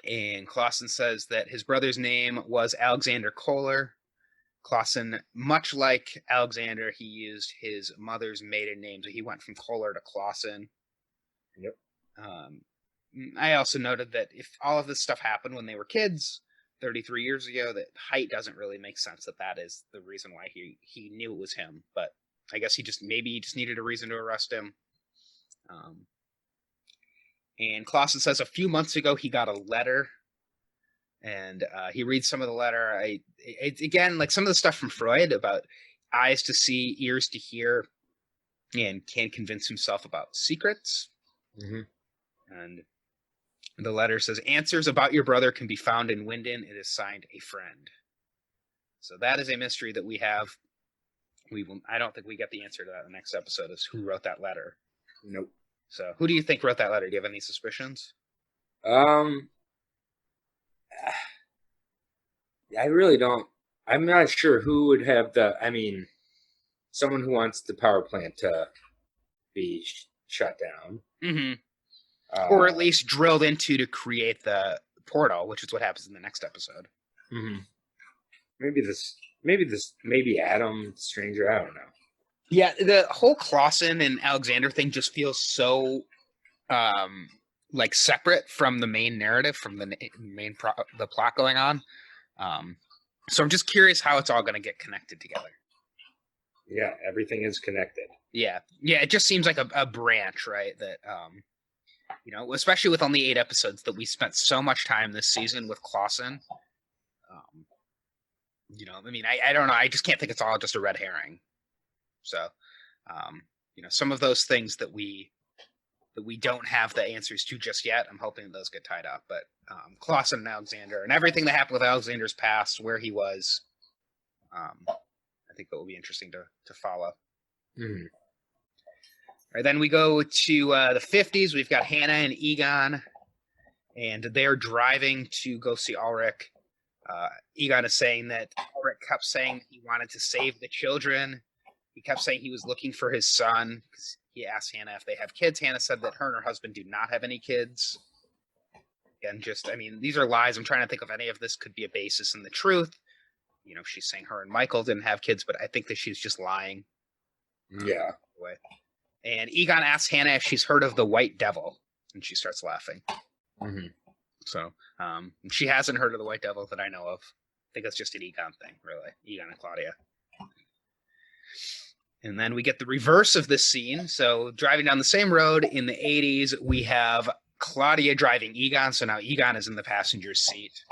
And Clausen says that his brother's name was Alexander Kohler. Clausen, much like Alexander, he used his mother's maiden name, so he went from Kohler to Clausen. Yep. I also noted that if all of this stuff happened when they were kids, 33 years ago, that height doesn't really make sense that is the reason why he knew it was him. But I guess he just needed a reason to arrest him. And Clausen says a few months ago he got a letter, and he reads some of the letter. Again, like some of the stuff from Freud about eyes to see, ears to hear, and can convince himself about secrets. And the letter says, answers about your brother can be found in Winden. It is signed a friend. So that is a mystery that we have. I don't think we get the answer to that in the next episode, is who wrote that letter. Nope. So who do you think wrote that letter? Do you have any suspicions? I really don't. I'm not sure who would have I mean, someone who wants the power plant to be shut down. Hmm. Or at Uh, least drilled into to create the portal, which is what happens in the next episode. mhm. Maybe Adam the Stranger. I don't know. Yeah, the whole Clausen and Alexander thing just feels so um like separate from the main narrative, from the the plot going on. Um, so I'm just curious how it's all going to get connected together. Yeah, everything is connected. Yeah, it just seems like a branch, right? That especially with only 8 episodes, that we spent so much time this season with Clausen. Um, I mean, I don't know. I just can't think it's all just a red herring. So, some of those things that we don't have the answers to just yet, I'm hoping those get tied up. But Clausen and Alexander and everything that happened with Alexander's past, where he was, I think that will be interesting to follow. Mm. All right, then we go to the 50s. We've got Hannah and Egon, and they're driving to go see Ulrich. Egon is saying that Ulrich kept saying he wanted to save the children. He kept saying he was looking for his son because he asked Hannah if they have kids. Hannah said that her and her husband do not have any kids. And these are lies. I'm trying to think if any of this could be a basis in the truth. She's saying her and Michael didn't have kids, but I think that she's just lying. Yeah. And Egon asks Hannah if she's heard of the White Devil, and she starts laughing. Mm-hmm. So she hasn't heard of the White Devil that I know of. I think that's just an Egon thing, really. Egon and Claudia. And then we get the reverse of this scene. So driving down the same road in the 80s, we have Claudia driving Egon. So now Egon is in the passenger seat.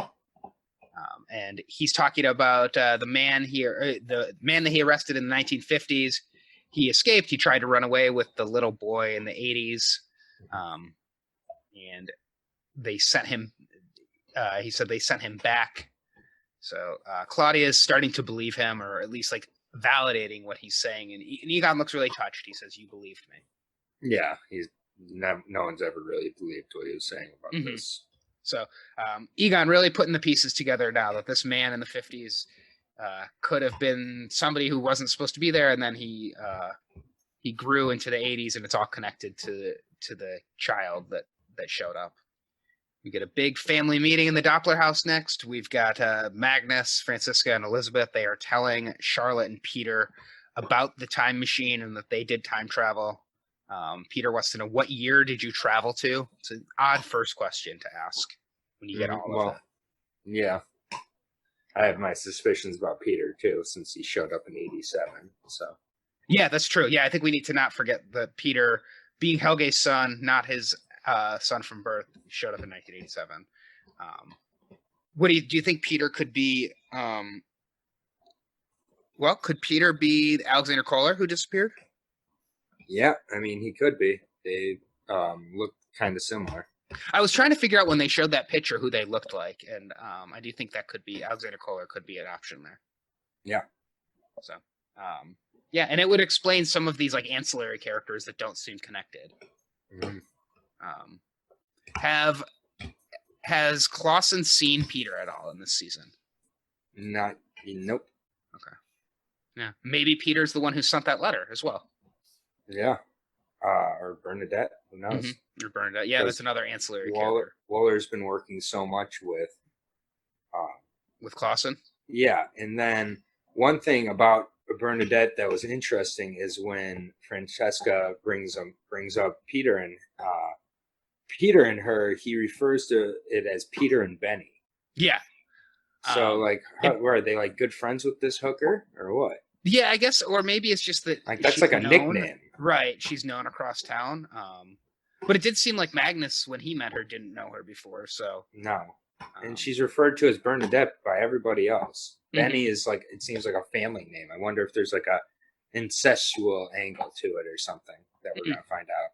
And he's talking about the man that he arrested in the 1950s. He escaped. He tried to run away with the little boy in the 80s. And they sent him, he said they sent him back. So Claudia is starting to believe him, or at least like validating what he's saying. And Egon looks really touched. He says, "You believed me." Yeah, no one's ever really believed what he was saying about this. So Egon really putting the pieces together now that this man in the 50s could have been somebody who wasn't supposed to be there, and then he grew into the 80s, and it's all connected to the child that showed up. We get a big family meeting in the Doppler house next. We've got Magnus, Francisca, and Elizabeth. They are telling Charlotte and Peter about the time machine and that they did time travel. Peter wants to know, what year did you travel to? It's an odd first question to ask when you get all of it. Yeah. I have my suspicions about Peter, too, since he showed up in 87. So. Yeah, that's true. Yeah, I think we need to not forget that Peter, being Helge's son, not his son from birth, showed up in 1987. What do you think Peter could be? Could Peter be Alexander Kohler who disappeared? Yeah, I mean, he could be. They look kind of similar. I was trying to figure out when they showed that picture who they looked like, and I do think that could be Alexander Kohler could be an option there. Yeah. So, and it would explain some of these like ancillary characters that don't seem connected. Mm-hmm. Has Clausen seen Peter at all in this season? Nope. Okay. Yeah, maybe Peter's the one who sent that letter as well. Yeah. Or Bernadette, who knows? Mm-hmm. Or Bernadette. Yeah, that's another ancillary character. Waller's been working so much with Clausen. Yeah, and then one thing about Bernadette that was interesting is when Francesca brings up Peter and her, he refers to it as Peter and Benny. Yeah. So where are they, like good friends with this hooker or what? Yeah, I guess, or maybe it's just that that's like a nickname, right? She's known across town. But it did seem like Magnus, when he met her, didn't know her before. So no, and she's referred to as Bernadette by everybody else. Mm-hmm. Benny is like, it seems like a family name. I wonder if there's like a incestual angle to it or something that we're gonna find out.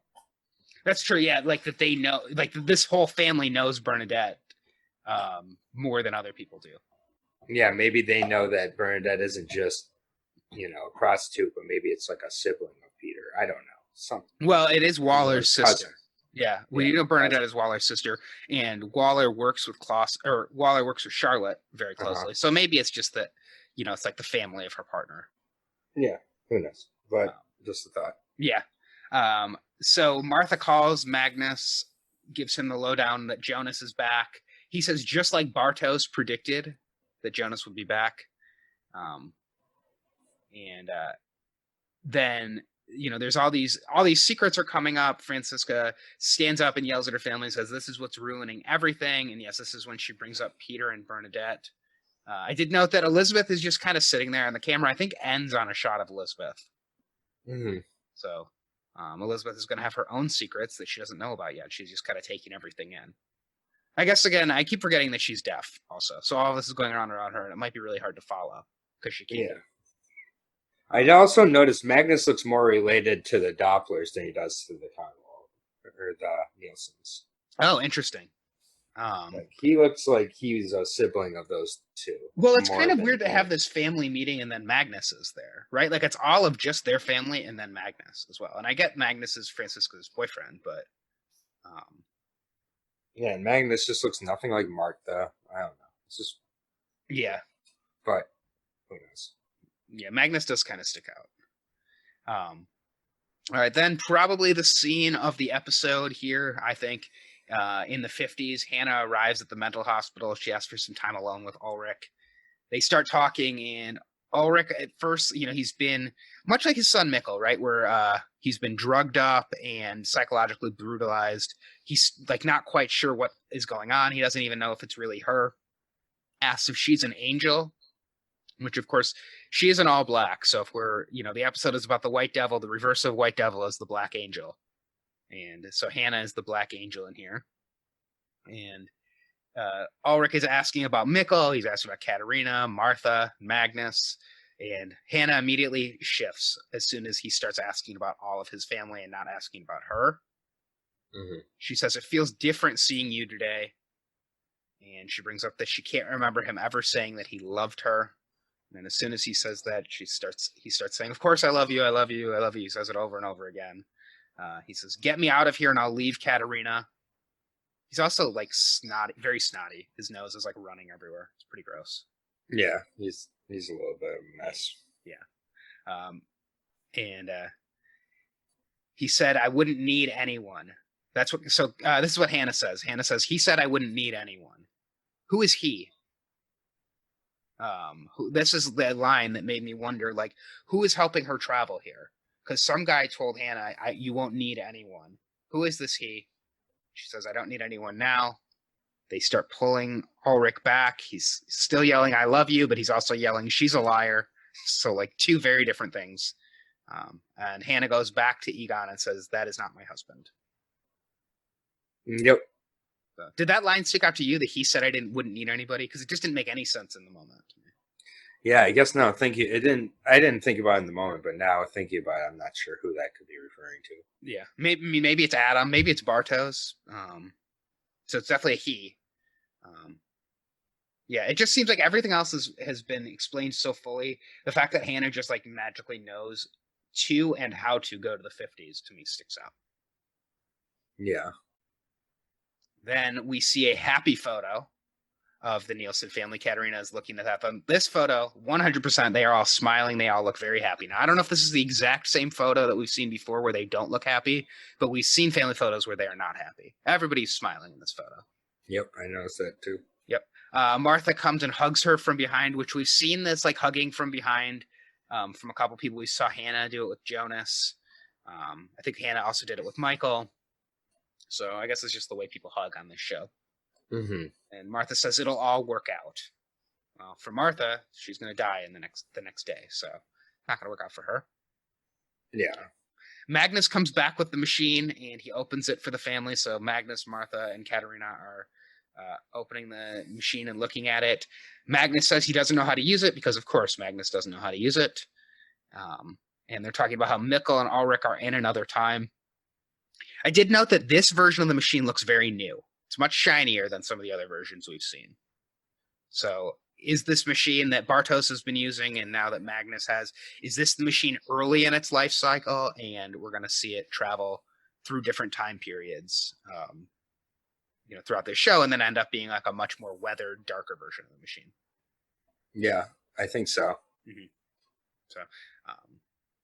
That's true. Yeah, like that they know, like this whole family knows Bernadette more than other people do. Yeah, maybe they know that Bernadette isn't just a prostitute, but maybe it's like a sibling of Peter. I don't know. Something. Well, it is Waller's sister. Yeah, we know Bernadette is Waller's sister, and Waller works with Waller works with Charlotte very closely. So maybe it's just that, it's like the family of her partner. Yeah, who knows? But just a thought. Yeah. So Martha calls Magnus, gives him the lowdown that Jonas is back. He says, just like Bartos predicted, that Jonas would be back. And then there's all these secrets are coming up. Francisca stands up and yells at her family and says, this is what's ruining everything. And yes, this is when she brings up Peter and Bernadette. I did note that Elizabeth is just kind of sitting there, and the camera, I think, ends on a shot of Elizabeth. Mm-hmm. So Elizabeth is going to have her own secrets that she doesn't know about yet. She's just kind of taking everything in. I guess, again, I keep forgetting that she's deaf also. So all this is going on around her, and it might be really hard to follow because she can't. Yeah. I also noticed Magnus looks more related to the Dopplers than he does to the Conwell or the Nielsen's. Oh, interesting. He looks like he's a sibling of those two. Well, it's kind of weird to have this family meeting and then Magnus is there, right? Like it's all of just their family and then Magnus as well. And I get Magnus is Francisca's boyfriend, but yeah, and Magnus just looks nothing like Martha. I don't know. It's just but who knows? Yeah, Magnus does kind of stick out. All right, then probably the scene of the episode here, I think. In the 50s, Hannah arrives at the mental hospital. She asks for some time alone with Ulrich. They start talking, and Ulrich, at first, he's been much like his son Mikkel, right? Where he's been drugged up and psychologically brutalized. He's like not quite sure what is going on. He doesn't even know if it's really her. Asks if she's an angel, which of course she is in all black. So if we're, the episode is about the White Devil, the reverse of White Devil is the Black Angel. And so Hannah is the Black Angel in here. And Ulrich is asking about Mikkel. He's asking about Katerina, Martha, Magnus. And Hannah immediately shifts as soon as he starts asking about all of his family and not asking about her. Mm-hmm. She says, it feels different seeing you today. And she brings up that she can't remember him ever saying that he loved her. And as soon as he says that, he starts saying, of course, I love you, I love you, I love you. He says it over and over again. He says, get me out of here and I'll leave Katerina. He's also like snotty, very snotty. His nose is like running everywhere. It's pretty gross. Yeah, he's a little bit of a mess. Yeah. And he said, I wouldn't need anyone. This is what Hannah says. Hannah says, he said I wouldn't need anyone. Who is he? This is the line that made me wonder, like, who is helping her travel here? Because some guy told Hannah, you won't need anyone. Who is this he? She says, I don't need anyone now. They start pulling Ulrich back. He's still yelling, I love you, but he's also yelling, she's a liar. So, like, two very different things. And Hannah goes back to Egon and says, that is not my husband. Yep. So, did that line stick out to you that he said wouldn't need anybody? Because it just didn't make any sense in the moment. Yeah, I guess now I didn't think about it in the moment, but now thinking about it, I'm not sure who that could be referring to. Yeah, maybe it's Adam, maybe it's Bartos. So it's definitely a he. Yeah, it just seems like everything else has been explained so fully. The fact that Hannah just like magically knows to and how to go to the 50s to me sticks out. Yeah. Then we see a happy photo of the Nielsen family. Katerina is looking at that. But this photo, 100%, they are all smiling. They all look very happy. Now, I don't know if this is the exact same photo that we've seen before where they don't look happy, but we've seen family photos where they are not happy. Everybody's smiling in this photo. Yep, I noticed that too. Yep. Martha comes and hugs her from behind, which we've seen this like hugging from behind from a couple people. We saw Hannah do it with Jonas. I think Hannah also did it with Michael. So I guess it's just the way people hug on this show. Mm-hmm. And Martha says it'll all work out. Well, for Martha, she's going to die in the next day, so not going to work out for her. Yeah. Magnus comes back with the machine, and he opens it for the family. So Magnus, Martha, and Katerina are opening the machine and looking at it. Magnus says he doesn't know how to use it because, of course, Magnus doesn't know how to use it. And they're talking about how Mikkel and Ulrich are in another time. I did note that this version of the machine looks very new. It's much shinier than some of the other versions we've seen. So is this machine that Bartos has been using and now that Magnus has, is this the machine early in its life cycle and we're going to see it travel through different time periods, throughout the show, and then end up being like a much more weathered, darker version of the machine. Yeah, I think so. Mm-hmm. So,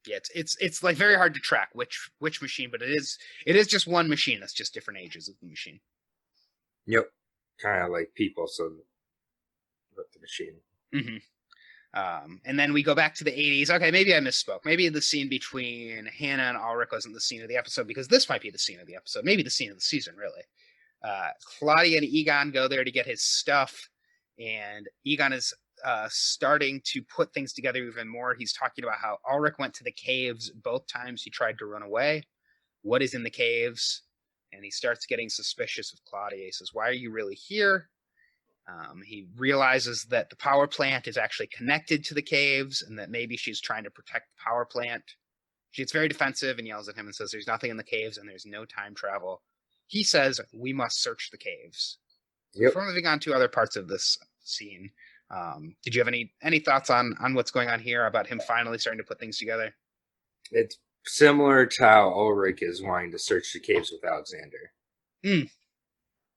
yeah, it's like very hard to track which machine, but it is just one machine. That's just different ages of the machine. Yep, kind of like people. So with the machine. Mm-hmm. And then we go back to the 80s. Okay, maybe I misspoke. Maybe the scene between Hannah and Ulrich wasn't the scene of the episode, because this might be the scene of the episode. Maybe the scene of the season, really. Claudia and Egon go there to get his stuff, and Egon is starting to put things together even more. He's talking about how Ulrich went to the caves both times he tried to run away. What is in the caves? And he starts getting suspicious of Claudia. He says, "Why are you really here?" He realizes that the power plant is actually connected to the caves, and that maybe she's trying to protect the power plant. She gets very defensive and yells at him and says, "There's nothing in the caves and there's no time travel." He says, "We must search the caves." Yep. Before moving on to other parts of this scene, did you have any thoughts on what's going on here, about him finally starting to put things together? It's similar to how Ulrich is wanting to search the caves with Alexander.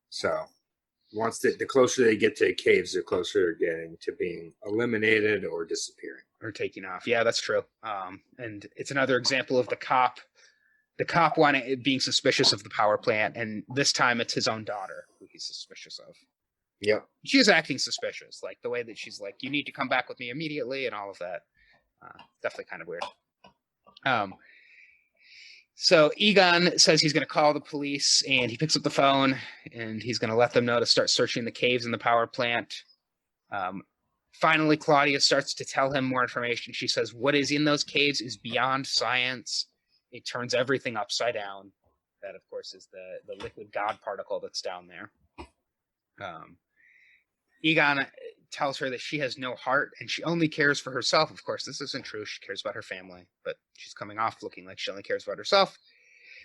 So once the closer they get to the caves, the closer they're getting to being eliminated or disappearing. Or taking off. Yeah, that's true. And it's another example of the cop being suspicious of the power plant, and this time it's his own daughter who he's suspicious of. Yep. She is acting suspicious, like the way that she's like, "You need to come back with me immediately," and all of that. Definitely kind of weird. So Egon says he's going to call the police, and he picks up the phone, and he's going to let them know to start searching the caves in the power plant. Finally, Claudia starts to tell him more information. She says, "What is in those caves is beyond science. It turns everything upside down." That, of course, is the liquid God particle that's down there. Egon tells her that she has no heart and she only cares for herself. Of course, this isn't true. She cares about her family, but she's coming off looking like she only cares about herself.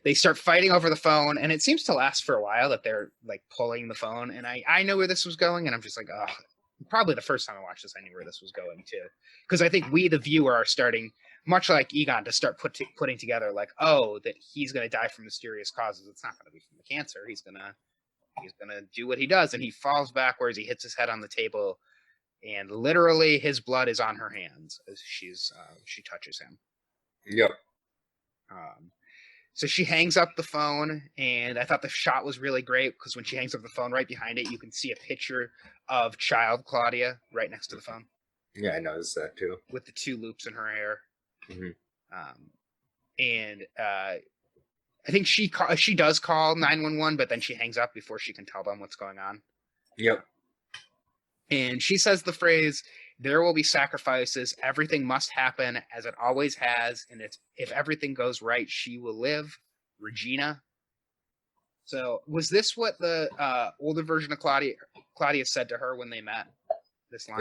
They start fighting over the phone, and it seems to last for a while, that they're like pulling the phone. And I know where this was going, and I'm just like, oh, probably the first time I watched this, I knew where this was going too. Because I think we, the viewer, are starting, much like Egon, to start putting together like, oh, that he's going to die from mysterious causes. It's not going to be from the cancer. He's going to do what he does. And he falls backwards. He hits his head on the table, and literally his blood is on her hands as she touches him. Yep. So she hangs up the phone, and I thought the shot was really great, because when she hangs up the phone, right behind it, you can see a picture of child Claudia right next to the phone. Yeah, I noticed that too. With the two loops in her hair. Mm-hmm. And I think she does call 911, but then she hangs up before she can tell them what's going on. Yep. And she says the phrase, "There will be sacrifices. Everything must happen as it always has. And if everything goes right, she will live. Regina." So was this what the older version of Claudia said to her when they met? This line?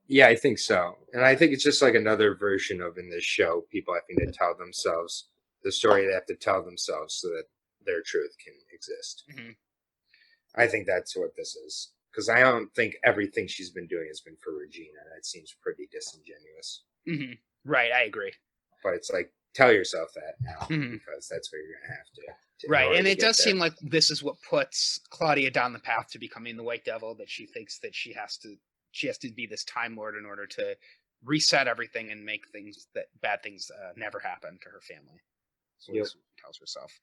Yeah, I think so. And I think it's just like another version of, in this show, people having to tell themselves the story they have to tell themselves so that their truth can exist. Mm-hmm. I think that's what this is. Because I don't think everything she's been doing has been for Regina. That seems pretty disingenuous. Mm-hmm. Right, I agree. But it's like, tell yourself that now, mm-hmm. because that's what you're going to have to. Right, and it does seem like this is what puts Claudia down the path to becoming the White Devil, that she thinks that she has to be this Time Lord in order to reset everything and make bad things never happen to her family. So yep. That's what she tells herself.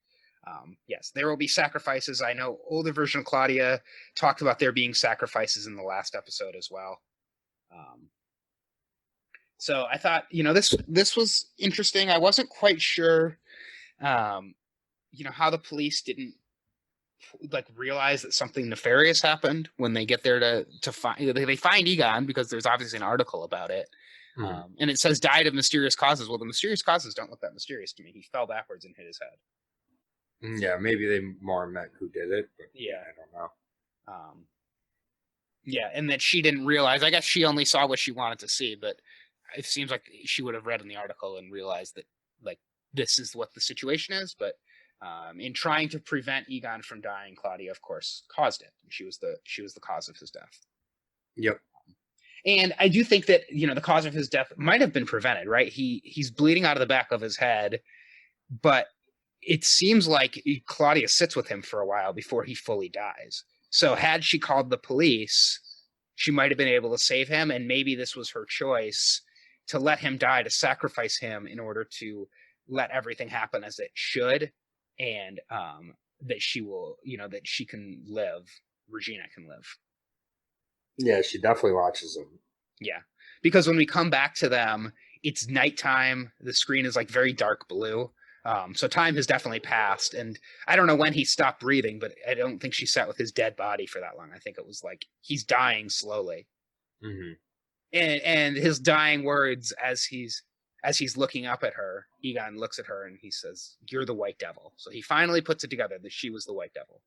Yes, there will be sacrifices. I know older version of Claudia talked about there being sacrifices in the last episode as well. So I thought, this was interesting. I wasn't quite sure, how the police didn't realize that something nefarious happened when they get there to find. They find Egon because there's obviously an article about it. Mm-hmm. And it says died of mysterious causes. Well, the mysterious causes don't look that mysterious to me. He fell backwards and hit his head. Yeah, maybe they more meant who did it. But yeah, I don't know. Yeah, and that she didn't realize. I guess she only saw what she wanted to see, but it seems like she would have read in the article and realized that this is what the situation is. But in trying to prevent Egon from dying, Claudia, of course, caused it. She was the cause of his death. Yep. And I do think that the cause of his death might have been prevented. Right? He's bleeding out of the back of his head, but it seems like Claudia sits with him for a while before he fully dies. So had she called the police, she might have been able to save him, and maybe this was her choice to let him die, to sacrifice him in order to let everything happen as it should, and that she will, that she can live. Regina can live. Yeah, she definitely watches him. Yeah, because when we come back to them, it's nighttime. The screen is like very dark blue. So time has definitely passed, and I don't know when he stopped breathing, but I don't think she sat with his dead body for that long. I think it was like he's dying slowly, and his dying words as he's looking up at her, Egon looks at her and he says, "You're the White Devil." So he finally puts it together that she was the White Devil.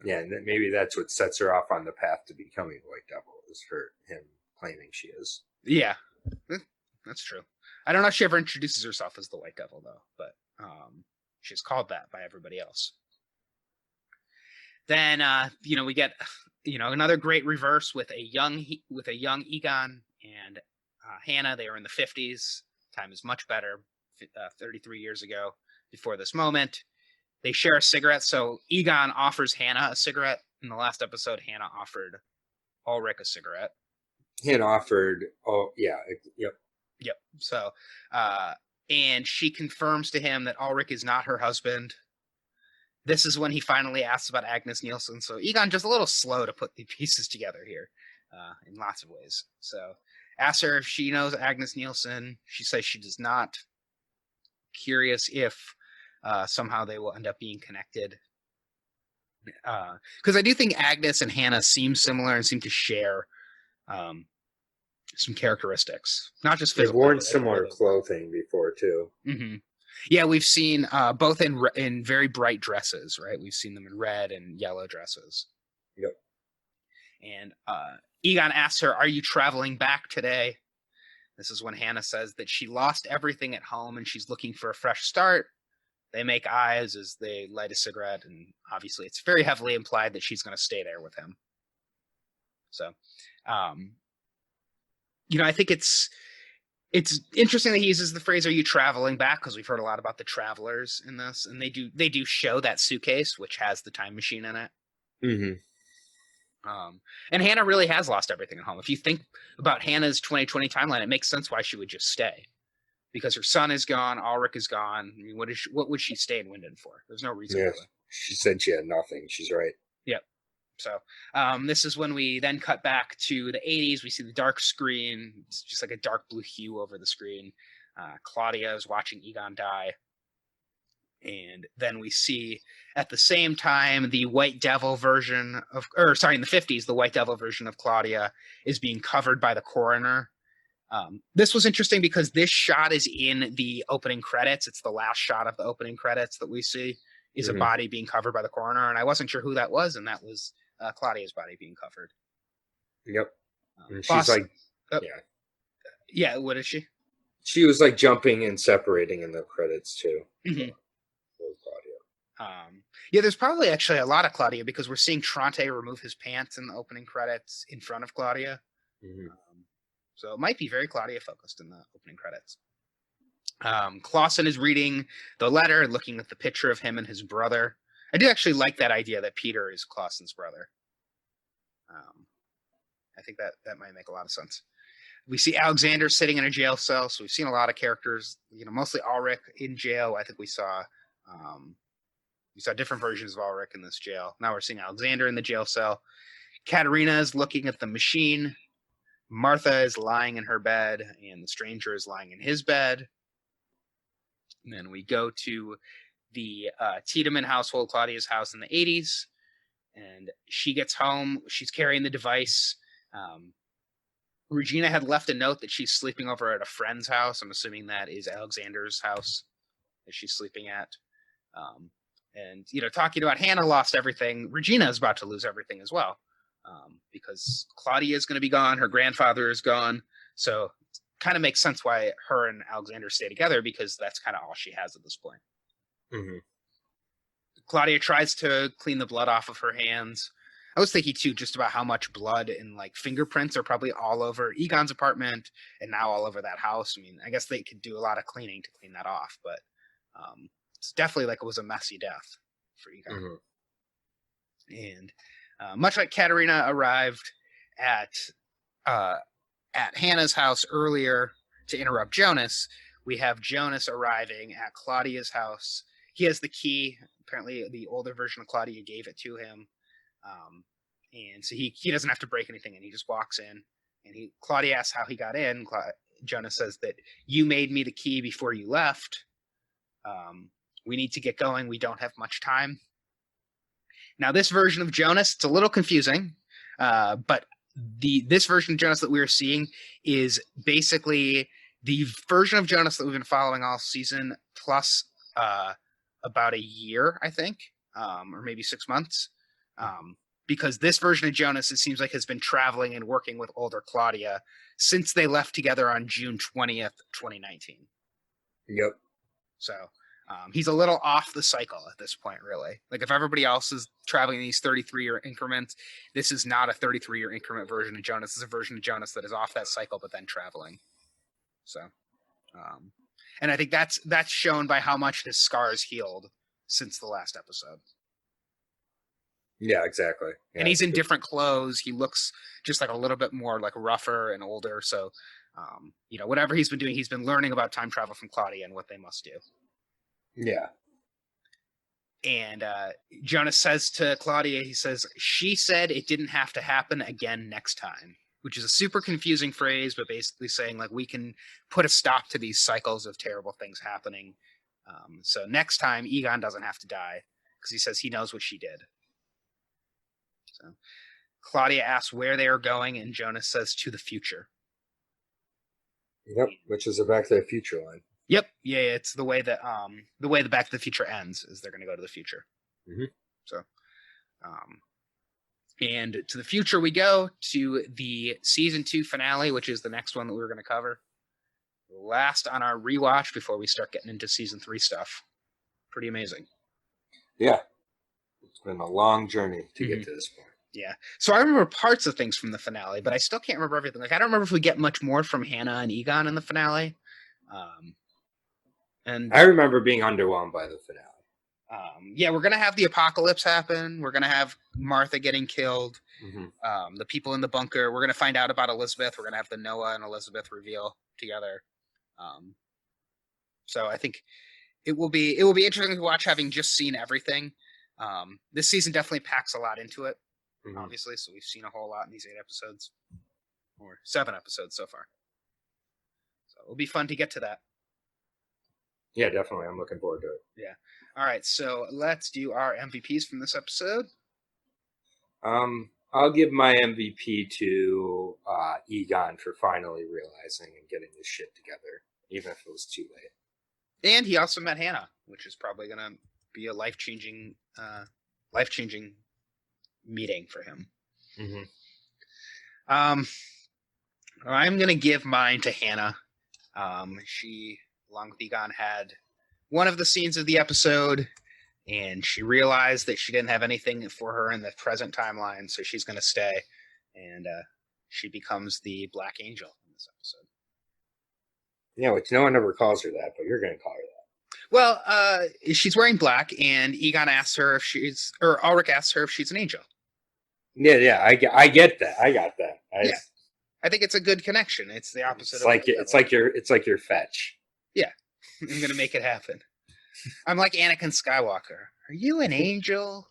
Yeah, and maybe that's what sets her off on the path to becoming the White Devil, is him claiming she is. Yeah, that's true. I don't know if she ever introduces herself as the White Devil, though, but she's called that by everybody else. Then, we get, another great reverse with a young Egon and Hannah. They are in the 50s. Time is much better. 33 years ago, before this moment. They share a cigarette. So Egon offers Hannah a cigarette. In the last episode, Hannah offered Ulrich a cigarette. Hannah offered, yep. Yep. So, and she confirms to him that Ulrich is not her husband. This is when he finally asks about Agnes Nielsen. So Egon just a little slow to put the pieces together here, in lots of ways. So asks her if she knows Agnes Nielsen. She says she does not. Curious if somehow they will end up being connected. Because I do think Agnes and Hannah seem similar and seem to share some characteristics, not just physical. They've worn similar clothing before too. Mm-hmm. Yeah, we've seen both in very bright dresses, right? We've seen them in red and yellow dresses. Yep. And Egon asks her, "Are you traveling back today?" This is when Hannah says that she lost everything at home and she's looking for a fresh start. They make eyes as they light a cigarette, and obviously it's very heavily implied that she's going to stay there with him. So, I think it's interesting that he uses the phrase, "Are you traveling back?" because we've heard a lot about the travelers in this, and they do show that suitcase which has the time machine in it. Mm-hmm. And Hannah really has lost everything at home. If you think about Hannah's 2020 timeline, it makes sense why she would just stay, because her son is gone, Ulrich is gone. I mean, what would she stay in Winden for? There's no reason. Yeah, she said she had nothing. She's right. Yep. So this is when we then cut back to the 80s. We see the dark screen. It's just like a dark blue hue over the screen. Claudia is watching Egon die. And then we see at the same time the White Devil version of, in the 50s, the White Devil version of Claudia is being covered by the coroner. This was interesting because this shot is in the opening credits. It's the last shot of the opening credits that we see is a body being covered by the coroner. And I wasn't sure who that was. And that was Claudia's body being covered. Yep. And she's like, yeah. What is she? She was like jumping and separating in the credits too. Mm-hmm. Claudia. There's probably actually a lot of Claudia because we're seeing Trante remove his pants in the opening credits in front of Claudia. Mm-hmm. So it might be very Claudia focused in the opening credits. Clausen is reading the letter, looking at the picture of him and his brother. I do actually like that idea that Peter is Clausen's brother. I think that might make a lot of sense. We see Alexander sitting in a jail cell. So we've seen a lot of characters, mostly Ulrich in jail. I think we saw different versions of Ulrich in this jail. Now we're seeing Alexander in the jail cell. Katerina is looking at the machine. Martha is lying in her bed, and the stranger is lying in his bed. And then we go to the Tiedemann household, Claudia's house in the 80s. And she gets home. She's carrying the device. Regina had left a note that she's sleeping over at a friend's house. I'm assuming that is Alexander's house that she's sleeping at. And, talking about Hannah lost everything, Regina is about to lose everything as well. Because Claudia is going to be gone. Her grandfather is gone. So it kind of makes sense why her and Alexander stay together, because that's kind of all she has at this point. Mm-hmm. Claudia tries to clean the blood off of her hands. I was thinking too, just about how much blood and like fingerprints are probably all over Egon's apartment and now all over that house. I mean, I guess they could do a lot of cleaning to clean that off, but it's definitely like it was a messy death for Egon. Mm-hmm. And much like Katerina arrived at Hannah's house earlier to interrupt Jonas, we have Jonas arriving at Claudia's house. He has the key. Apparently, the older version of Claudia gave it to him. And so he doesn't have to break anything, and he just walks in. And Claudia asks how he got in. Jonas says that you made me the key before you left. We need to get going. We don't have much time. Now, this version of Jonas, it's a little confusing, but this version of Jonas that we are seeing is basically the version of Jonas that we've been following all season, plus about a year, I think, or maybe 6 months. Because this version of Jonas, it seems like, has been traveling and working with older Claudia since they left together on June 20th, 2019. Yep. So he's a little off the cycle at this point, really. Like, if everybody else is traveling in these 33-year increments, this is not a 33-year increment version of Jonas. This is a version of Jonas that is off that cycle, but then traveling. So, and I think that's shown by how much his scars healed since the last episode. Yeah, exactly. Yeah, and he's in different clothes. He looks just like a little bit more like rougher and older. So, whatever he's been doing, he's been learning about time travel from Claudia and what they must do. Yeah. And Jonas says to Claudia, he says, she said it didn't have to happen again next time, which is a super confusing phrase, but basically saying like we can put a stop to these cycles of terrible things happening. So next time Egon doesn't have to die because he says he knows what she did. So Claudia asks where they are going, and Jonas says to the future. Yep, which is a Back to the Future line. Yep, yeah, it's the way that the Back to the Future ends is they're going to go to the future. Mm-hmm. So, and to the future we go to the season 2 finale, which is the next one that we're going to cover. Last on our rewatch before we start getting into season 3 stuff. Pretty amazing. Yeah. It's been a long journey to get to this point. Yeah. So I remember parts of things from the finale, but I still can't remember everything. Like, I don't remember if we get much more from Hannah and Egon in the finale. And I remember being underwhelmed by the finale. Yeah, we're going to have the apocalypse happen. We're going to have Martha getting killed. Mm-hmm. The people in the bunker. We're going to find out about Elizabeth. We're going to have the Noah and Elizabeth reveal together. So I think it will be interesting to watch, having just seen everything. This season definitely packs a lot into it, obviously. So we've seen a whole lot in these 8 episodes, or 7 episodes so far. So it'll be fun to get to that. Yeah, definitely. I'm looking forward to it. Yeah. All right. So let's do our MVPs from this episode. I'll give my MVP to Egon for finally realizing and getting this shit together, even if it was too late. And he also met Hannah, which is probably going to be a life-changing meeting for him. Mm-hmm. I'm going to give mine to Hannah. She, along with Egon, had one of the scenes of the episode, and she realized that she didn't have anything for her in the present timeline, so she's going to stay, and she becomes the Black Angel in this episode. Yeah, which no one ever calls her that, but you're going to call her that. Well, she's wearing black, and Egon asks her Ulrich asks her if she's an angel. Yeah, I get that. I got that. I think it's a good connection. It's the opposite. It's like your fetch. Yeah, I'm gonna make it happen. I'm like Anakin Skywalker. Are you an angel?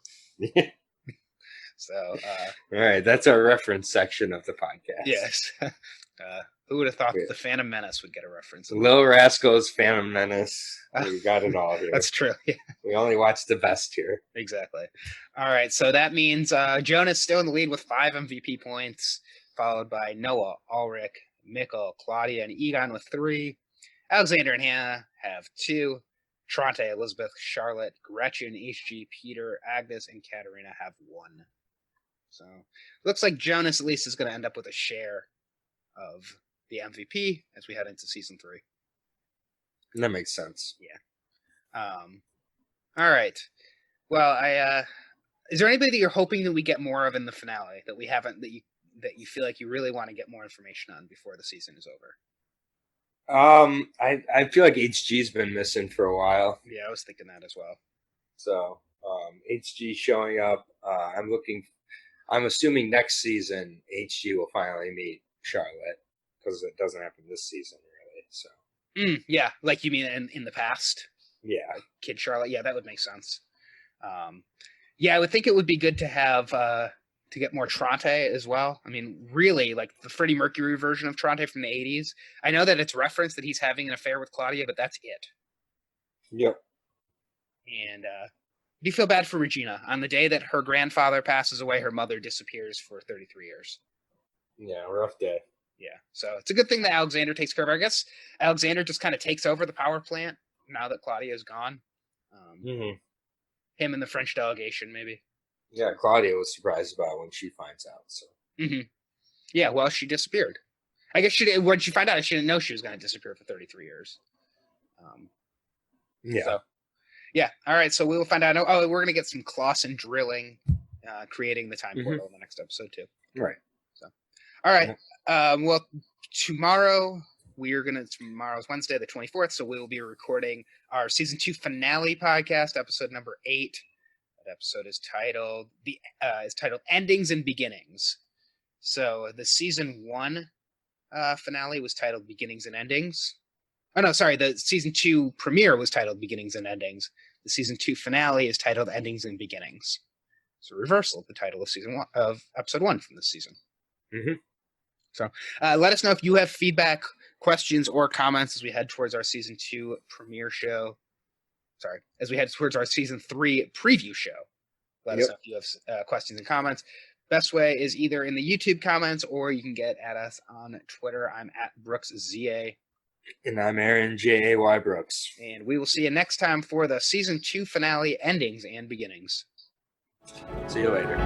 So, all right, that's our reference section of the podcast. Yes. Who would have thought that the Phantom Menace would get a reference? Little Rascals, Phantom Menace. We got it all here. That's true. Yeah. We only watched the best here. Exactly. All right, so that means Jonah's still in the lead with 5 MVP points, followed by Noah, Ulrich, Mikkel, Claudia, and Egon with 3. Alexander and Hannah have 2. Trante, Elizabeth, Charlotte, Gretchen, HG, Peter, Agnes, and Katerina have 1. So looks like Jonas at least is going to end up with a share of the MVP as we head into season 3. That makes sense. Yeah. All right. Well, Is there anybody that you're hoping that we get more of in the finale that we haven't, that you feel like you really want to get more information on before the season is over? I feel like HG's been missing for a while. Yeah, I was thinking that as well. So HG showing up. I'm assuming next season HG will finally meet Charlotte, because it doesn't happen this season really. So yeah, like you mean in the past? Yeah, like Kid Charlotte. Yeah, that would make sense. Yeah, I would think it would be good to have to get more Tronte as well. I mean, really, like the Freddie Mercury version of Tronte from the 80s. I know that it's referenced that he's having an affair with Claudia, but that's it. Yep. And do you feel bad for Regina? On the day that her grandfather passes away, her mother disappears for 33 years. Yeah, rough day. Yeah, so it's a good thing that Alexander takes care of her. I guess Alexander just kind of takes over the power plant now that Claudia is gone. Him and the French delegation, maybe. Yeah, Claudia was surprised about when she finds out. So. Yeah, well, she disappeared. I guess when she found out, she didn't know she was going to disappear for 33 years. Yeah. So, yeah. All right. So we will find out. Oh, we're going to get some Clausen drilling, creating the time portal in the next episode too. Right. So, all right. Well, tomorrow's Wednesday, the 24th. So we will be recording our season 2 finale podcast, episode number 8. That episode is titled Endings and Beginnings. So the season 1 finale was titled Beginnings and Endings. Oh no, sorry. The season 2 premiere was titled Beginnings and Endings. The season 2 finale is titled Endings and Beginnings. It's a reversal of the title of season 1 of episode 1 from this season. So let us know if you have feedback, questions, or comments as we head towards our season 2 premiere show. Sorry, as we head towards our season 3 preview show. Let us know if you have questions and comments. Best way is either in the YouTube comments, or you can get at us on Twitter. I'm at BrooksZA. And I'm Aaron Jay Brooks. And we will see you next time for the season 2 finale, Endings and Beginnings. See you later.